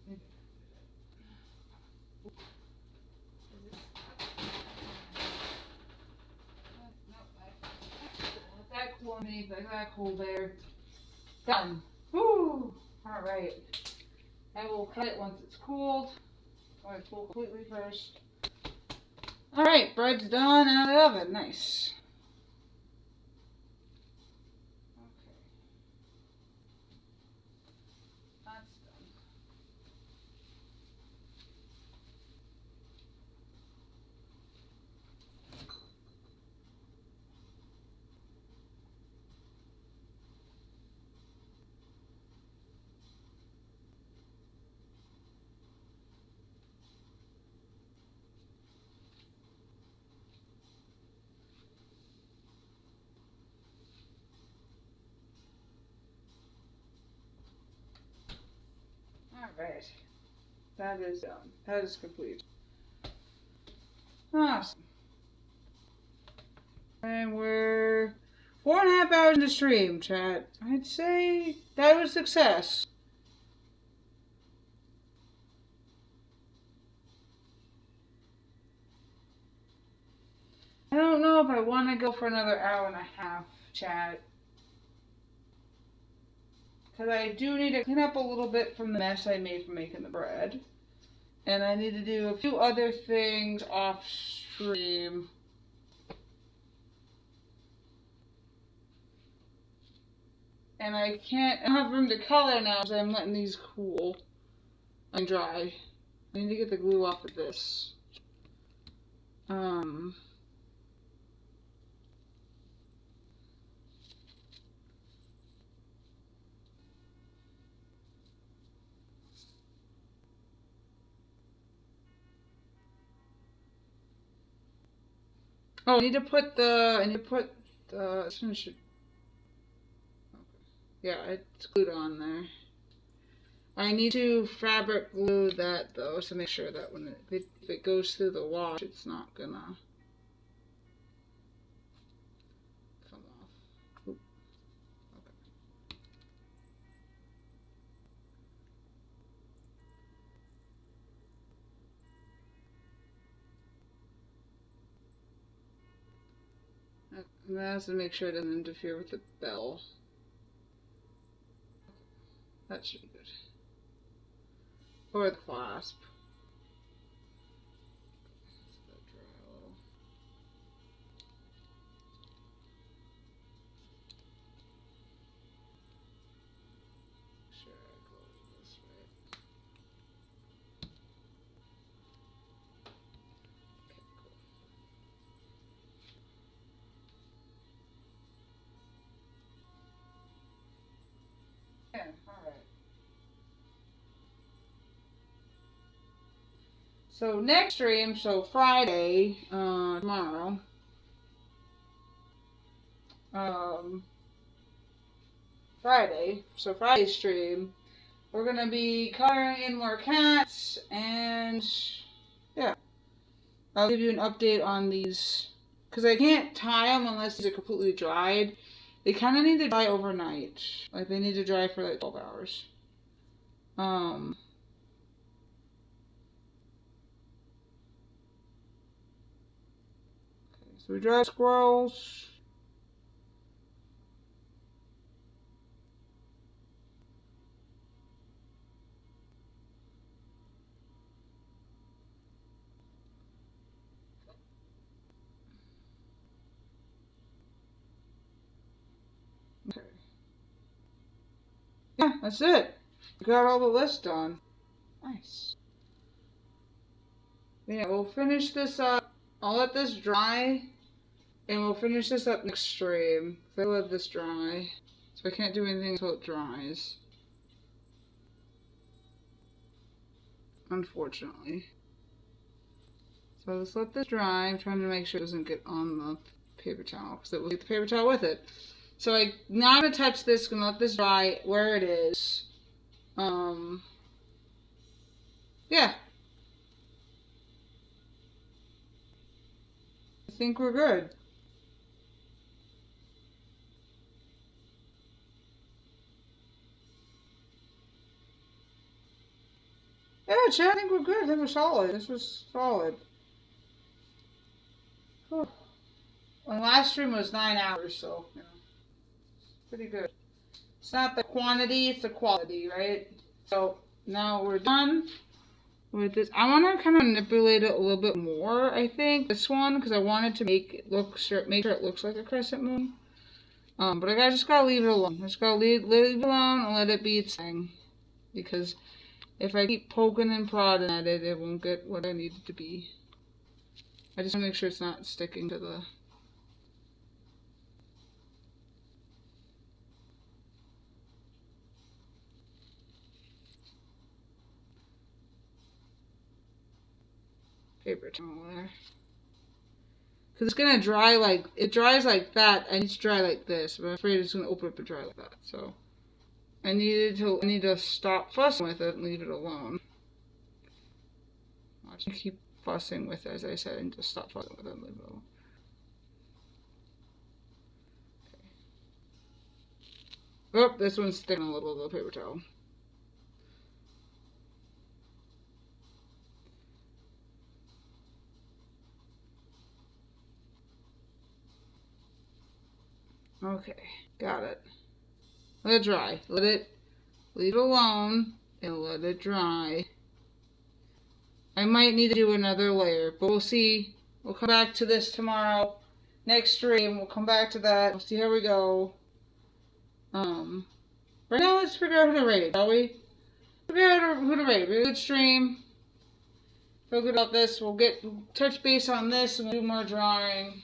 underneath. Let that cool underneath. Let that cool there. Done. Woo! Alright. I will cut it once it's cooled. Let it cool completely first. Alright, bread's done out of the oven. Nice. Okay. That's done. Alright. That is done. That is complete. Awesome. And we're 4.5 hours into stream, chat. I'd say that was a success. I don't know if I want to go for another hour and a half, chat. Because I do need to clean up a little bit from the mess I made from making the bread. And I need to do a few other things off stream. And I don't have room to color now because I'm letting these cool and dry. I need to get the glue off of this. Oh, I need to put the, this one should, okay. Yeah, it's glued on there. I need to fabric glue that though to make sure that when if it goes through the wash, it's not gonna come off. Oop. Okay. And that has to make sure it doesn't interfere with the bell. That should be good. Or the clasp. Yeah, alright. So next stream, so Friday, tomorrow, Friday stream, we're gonna be coloring in more cats, and yeah, I'll give you an update on these, because I can't tie them unless these are completely dried. They kind of need to dry overnight, like they need to dry for like 12 hours. So we dry squirrels. Okay. Yeah, that's it. We got all the lists done. Nice. Yeah, we'll finish this up. I'll let this dry, and we'll finish this up next stream. I'll let this dry, so I can't do anything until it dries. Unfortunately. So I'll just let this dry. I'm trying to make sure it doesn't get on the paper towel, because it will get the paper towel with it. So I'm not going to touch this, going to let this dry where it is. Yeah. I think we're good. Yeah, Chad, I think we're good. I think we're solid. This was solid. Whew. Well, the last stream was 9 hours, so, you know, pretty good. It's not the quantity, it's the quality, right? So, now we're done with this. I want to kind of manipulate it a little bit more, I think, this one, because I wanted to make sure it looks like a crescent moon. But I just gotta leave it alone. I just gotta leave it alone and let it be its thing. Because if I keep poking and prodding at it, it won't get what I need it to be. I just want to make sure it's not sticking to the... paper towel there. Because it's going to dry like... It dries like that. I need to dry like this. But I'm afraid it's going to open up and dry like that. So... I need to stop fussing with it and leave it alone. I'll just keep fussing with it, as I said, and just stop fussing with it and leave it alone. Okay. Oh, this one's sticking a little to the paper towel. Okay, got it. Let it dry. Leave it alone, and let it dry. I might need to do another layer, but we'll see. We'll come back to this tomorrow. Next stream, we'll come back to that. We'll see how we go. Right now, let's figure out who to raid, shall we? Figure out who to raid. Really good stream. Feel good about this. We'll touch base on this and we'll do more drawing.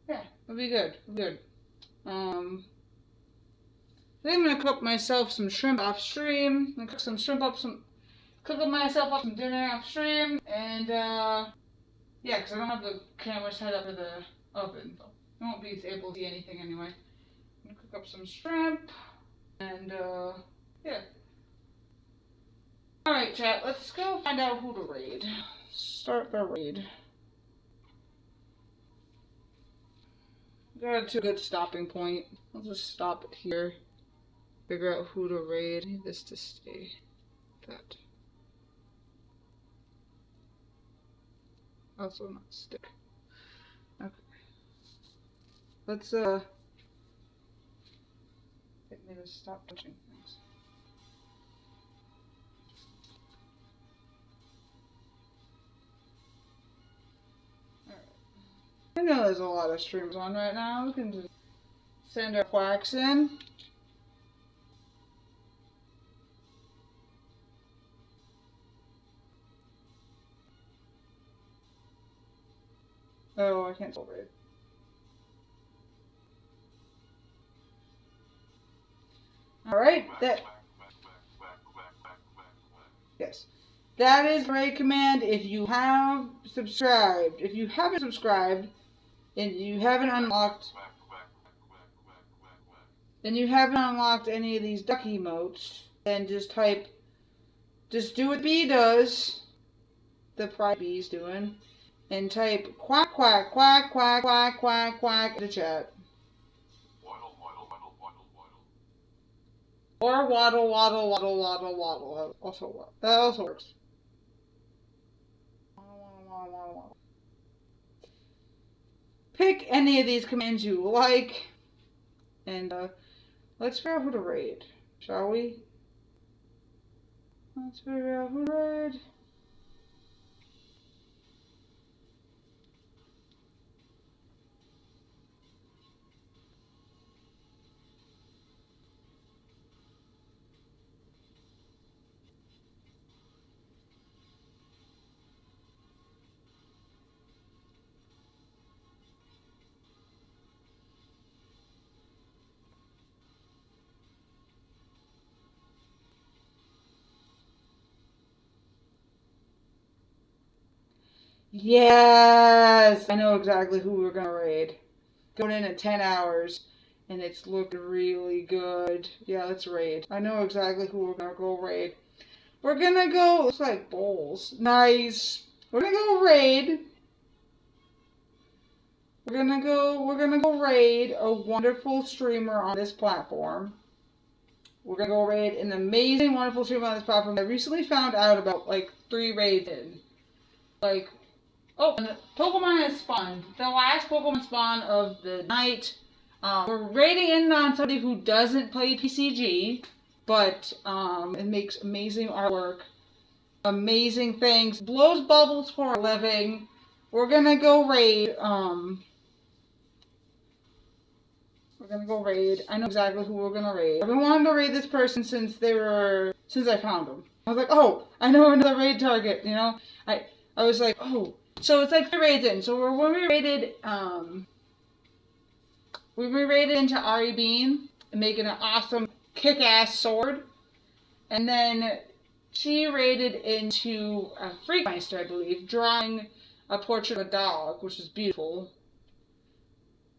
Yeah, it'll be good. I think I'm gonna cook myself some shrimp off stream. I'm gonna cook myself up some dinner off stream, and yeah, because I don't have the camera set up for the oven, so I won't be able to see anything anyway. gonna cook up some shrimp. And, yeah. Alright, chat, let's go find out who to raid. Start the raid. Got to a good stopping point. I'll just stop it here. Figure out who to raid. I need this to stay. That. Also not stick. Okay. Let's, get me to stop touching things. Alright. I know there's a lot of streams on right now. We can just send our quacks in. Oh, I can't still raid. Alright, that... Yes. That is raid command if you have subscribed. If you haven't subscribed, and you haven't unlocked... and you haven't unlocked any of these duck emotes, then just type... Just do what B does. The pride B's doing. And type quack, quack, quack, quack, quack, quack, quack to chat. Or waddle, waddle, waddle, waddle, waddle. That also works. Pick any of these commands you like. And let's figure out who to raid. Shall we? Let's figure out who to raid. Yes! I know exactly who we're gonna raid. Going in at 10 hours, and it's looking really good. Yeah, let's raid. I know exactly who we're gonna go raid. We're gonna go, looks like bowls. Nice. We're gonna go raid. We're gonna go raid a wonderful streamer on this platform. We're gonna go raid an amazing, wonderful streamer on this platform that I recently found out about like 3 raids in. Like, oh, and Pokemon has spawned. The last Pokemon spawn of the night. We're raiding in on somebody who doesn't play PCG, but it makes amazing artwork, amazing things, blows bubbles for a living. We're gonna go raid. We're gonna go raid. I know exactly who we're gonna raid. I've been wanting to raid this person since I found them. I was like, oh, I know another raid target. You know, I was like, oh. So it's like 3 raids in. So when we raided into Ari Bean and making an awesome kick-ass sword. And then she raided into a Freakmeister, I believe, drawing a portrait of a dog, which is beautiful.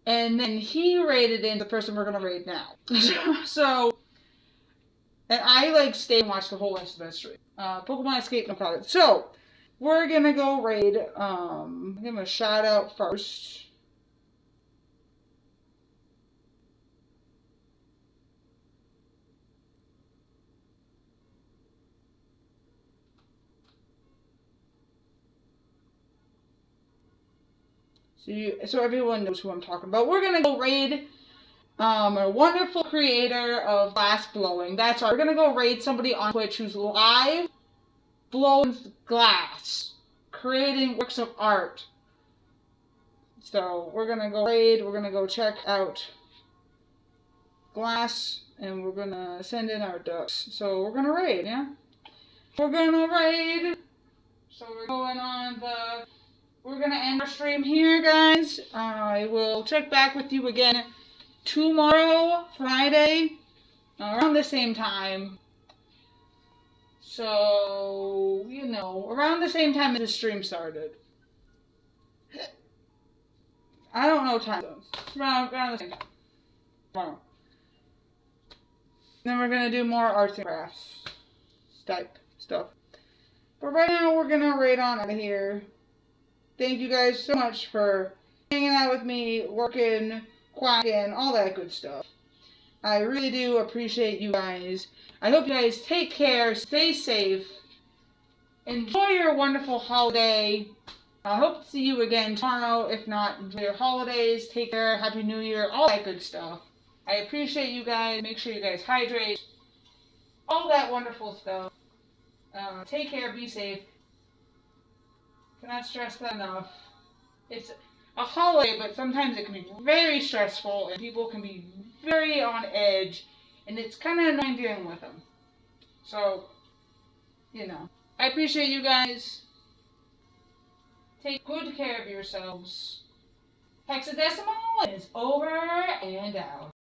And then he raided into the person we're gonna raid now. So, and I like stayed and watched the whole rest of that stream. Pokemon Escape, no problem. So, we're gonna go raid, give him a shout out first. So everyone knows who I'm talking about. We're gonna go raid a wonderful creator of glass blowing. That's right. We're gonna go raid somebody on Twitch who's live blowing glass, creating works of art. So we're gonna go raid. We're gonna go check out glass, and we're gonna send in our ducks. So we're gonna raid, yeah. We're gonna raid. So we're going on the. We're going to end our stream here, guys. I will check back with you again tomorrow, Friday, around the same time. So, you know, around the same time as the stream started. I don't know time zones. Around the same time. Tomorrow. Then we're gonna do more arts and crafts type stuff. But right now we're gonna raid on out of here. Thank you guys so much for hanging out with me, working, quacking, all that good stuff. I really do appreciate you guys. I hope you guys take care, stay safe, enjoy your wonderful holiday. I hope to see you again tomorrow. If not, enjoy your holidays, take care, Happy New Year, all that good stuff. I appreciate you guys. Make sure you guys hydrate. All that wonderful stuff. Take care, be safe. Cannot stress that enough. It's a holiday, but sometimes it can be very stressful and people can be very on edge, and it's kind of annoying dealing with them. So, you know. I appreciate you guys. Take good care of yourselves. Hexadecimal is over and out.